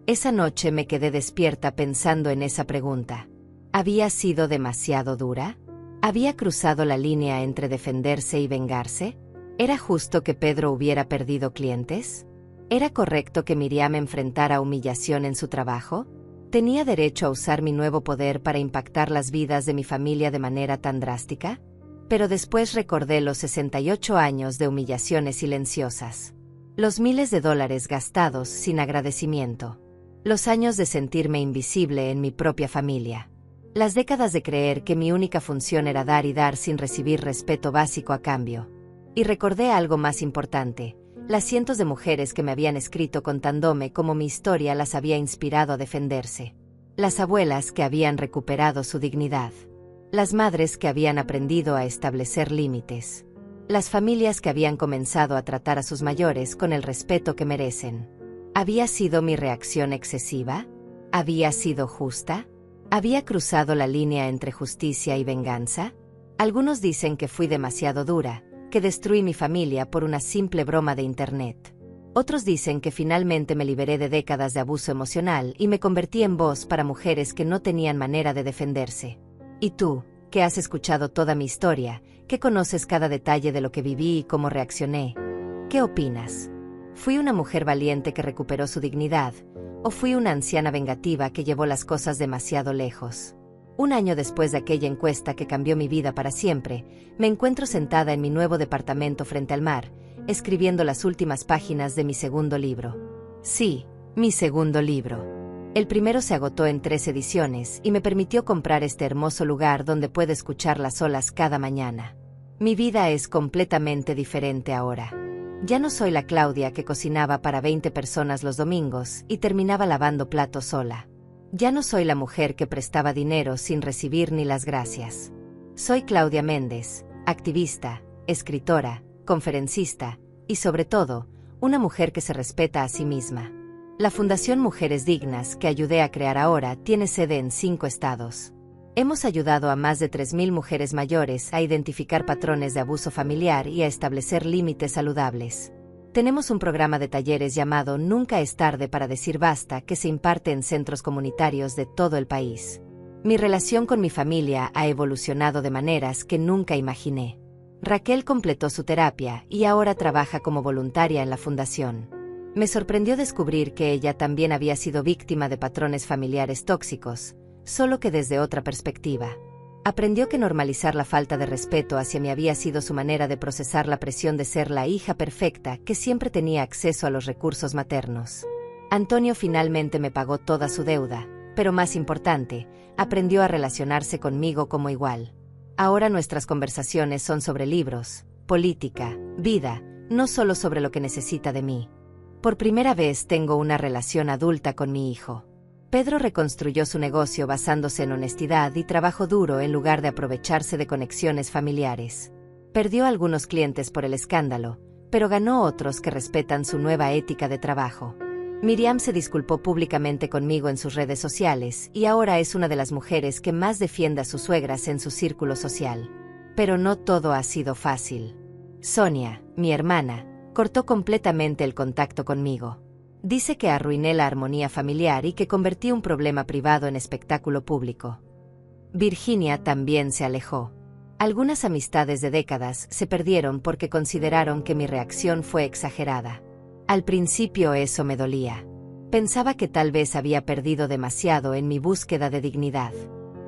Esa noche me quedé despierta pensando en esa pregunta. ¿Había sido demasiado dura? ¿Había cruzado la línea entre defenderse y vengarse? ¿Era justo que Pedro hubiera perdido clientes? ¿Era correcto que Miriam enfrentara humillación en su trabajo? ¿Tenía derecho a usar mi nuevo poder para impactar las vidas de mi familia de manera tan drástica? Pero después recordé los 68 años de humillaciones silenciosas. Los miles de dólares gastados sin agradecimiento. Los años de sentirme invisible en mi propia familia. Las décadas de creer que mi única función era dar y dar sin recibir respeto básico a cambio. Y recordé algo más importante. Las cientos de mujeres que me habían escrito contándome cómo mi historia las había inspirado a defenderse. Las abuelas que habían recuperado su dignidad. Las madres que habían aprendido a establecer límites. Las familias que habían comenzado a tratar a sus mayores con el respeto que merecen. ¿Había sido mi reacción excesiva? ¿Había sido justa? ¿Había cruzado la línea entre justicia y venganza? Algunos dicen que fui demasiado dura, que destruí mi familia por una simple broma de Internet. Otros dicen que finalmente me liberé de décadas de abuso emocional y me convertí en voz para mujeres que no tenían manera de defenderse. ¿Y tú, que has escuchado toda mi historia, que conoces cada detalle de lo que viví y cómo reaccioné? ¿Qué opinas? ¿Fui una mujer valiente que recuperó su dignidad, o fui una anciana vengativa que llevó las cosas demasiado lejos? Un año después de aquella encuesta que cambió mi vida para siempre, me encuentro sentada en mi nuevo departamento frente al mar, escribiendo las últimas páginas de mi segundo libro. Sí, mi segundo libro. El primero se agotó en 3 ediciones y me permitió comprar este hermoso lugar donde puedo escuchar las olas cada mañana. Mi vida es completamente diferente ahora. Ya no soy la Claudia que cocinaba para 20 personas los domingos y terminaba lavando platos sola. Ya no soy la mujer que prestaba dinero sin recibir ni las gracias. Soy Claudia Méndez, activista, escritora, conferencista y, sobre todo, una mujer que se respeta a sí misma. La Fundación Mujeres Dignas que ayudé a crear ahora tiene sede en 5 estados. Hemos ayudado a más de 3.000 mujeres mayores a identificar patrones de abuso familiar y a establecer límites saludables. Tenemos un programa de talleres llamado Nunca es tarde para decir basta que se imparte en centros comunitarios de todo el país. Mi relación con mi familia ha evolucionado de maneras que nunca imaginé. Raquel completó su terapia y ahora trabaja como voluntaria en la fundación. Me sorprendió descubrir que ella también había sido víctima de patrones familiares tóxicos, solo que desde otra perspectiva. Aprendió que normalizar la falta de respeto hacia mí había sido su manera de procesar la presión de ser la hija perfecta que siempre tenía acceso a los recursos maternos. Antonio finalmente me pagó toda su deuda, pero más importante, aprendió a relacionarse conmigo como igual. Ahora nuestras conversaciones son sobre libros, política, vida, no solo sobre lo que necesita de mí. Por primera vez tengo una relación adulta con mi hijo. Pedro reconstruyó su negocio basándose en honestidad y trabajo duro en lugar de aprovecharse de conexiones familiares. Perdió algunos clientes por el escándalo, pero ganó otros que respetan su nueva ética de trabajo. Miriam se disculpó públicamente conmigo en sus redes sociales y ahora es una de las mujeres que más defiende a sus suegras en su círculo social. Pero no todo ha sido fácil. Sonia, mi hermana, cortó completamente el contacto conmigo. Dice que arruiné la armonía familiar y que convertí un problema privado en espectáculo público. Virginia también se alejó. Algunas amistades de décadas se perdieron porque consideraron que mi reacción fue exagerada. Al principio eso me dolía. Pensaba que tal vez había perdido demasiado en mi búsqueda de dignidad.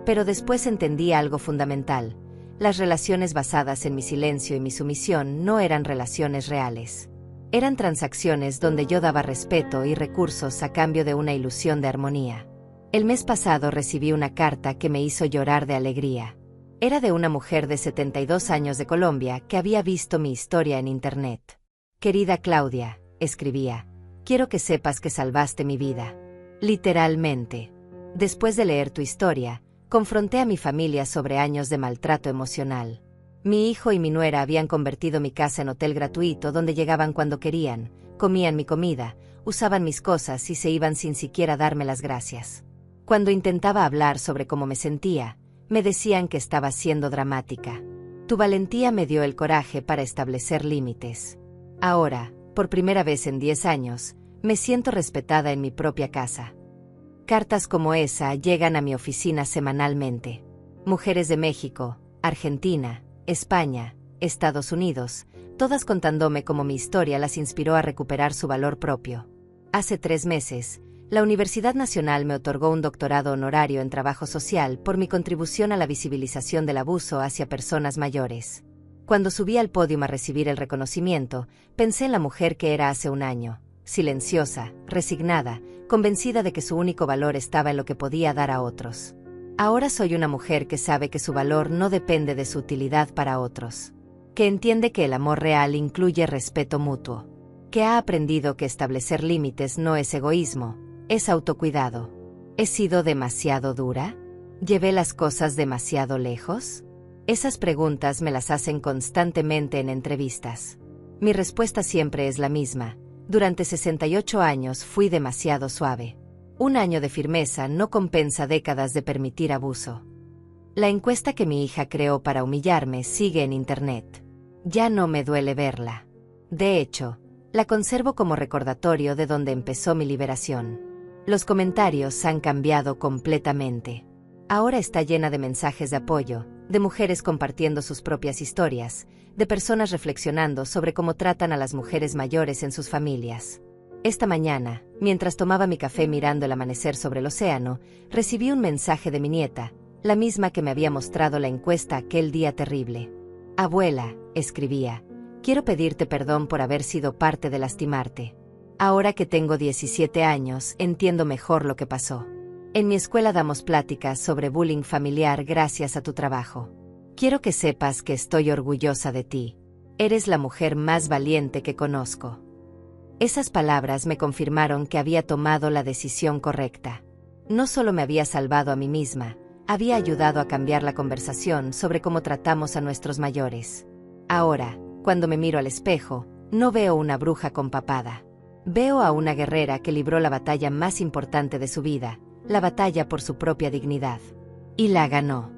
Pero después entendí algo fundamental. Las relaciones basadas en mi silencio y mi sumisión no eran relaciones reales. Eran transacciones donde yo daba respeto y recursos a cambio de una ilusión de armonía. El mes pasado recibí una carta que me hizo llorar de alegría. Era de una mujer de 72 años de Colombia que había visto mi historia en internet. Querida Claudia, escribía, quiero que sepas que salvaste mi vida. Literalmente. Después de leer tu historia, confronté a mi familia sobre años de maltrato emocional. Mi hijo y mi nuera habían convertido mi casa en hotel gratuito donde llegaban cuando querían, comían mi comida, usaban mis cosas y se iban sin siquiera darme las gracias. Cuando intentaba hablar sobre cómo me sentía, me decían que estaba siendo dramática. Tu valentía me dio el coraje para establecer límites. Ahora, por primera vez en 10 años, me siento respetada en mi propia casa. Cartas como esa llegan a mi oficina semanalmente. Mujeres de México, Argentina, España, Estados Unidos, todas contándome cómo mi historia las inspiró a recuperar su valor propio. Hace 3 meses, la Universidad Nacional me otorgó un doctorado honorario en trabajo social por mi contribución a la visibilización del abuso hacia personas mayores. Cuando subí al podio a recibir el reconocimiento, pensé en la mujer que era hace un año, silenciosa, resignada, convencida de que su único valor estaba en lo que podía dar a otros. Ahora soy una mujer que sabe que su valor no depende de su utilidad para otros, que entiende que el amor real incluye respeto mutuo, que ha aprendido que establecer límites no es egoísmo, es autocuidado. ¿He sido demasiado dura? ¿Llevé las cosas demasiado lejos? Esas preguntas me las hacen constantemente en entrevistas. Mi respuesta siempre es la misma. Durante 68 años fui demasiado suave. Un año de firmeza no compensa décadas de permitir abuso. La encuesta que mi hija creó para humillarme sigue en internet. Ya no me duele verla. De hecho, la conservo como recordatorio de donde empezó mi liberación. Los comentarios han cambiado completamente. Ahora está llena de mensajes de apoyo, de mujeres compartiendo sus propias historias, de personas reflexionando sobre cómo tratan a las mujeres mayores en sus familias. Esta mañana, mientras tomaba mi café mirando el amanecer sobre el océano, recibí un mensaje de mi nieta, la misma que me había mostrado la encuesta aquel día terrible. Abuela, escribía, quiero pedirte perdón por haber sido parte de lastimarte. Ahora que tengo 17 años, entiendo mejor lo que pasó. En mi escuela damos pláticas sobre bullying familiar gracias a tu trabajo. Quiero que sepas que estoy orgullosa de ti. Eres la mujer más valiente que conozco. Esas palabras me confirmaron que había tomado la decisión correcta. No solo me había salvado a mí misma, había ayudado a cambiar la conversación sobre cómo tratamos a nuestros mayores. Ahora, cuando me miro al espejo, no veo una bruja con papada. Veo a una guerrera que libró la batalla más importante de su vida, la batalla por su propia dignidad. Y la ganó.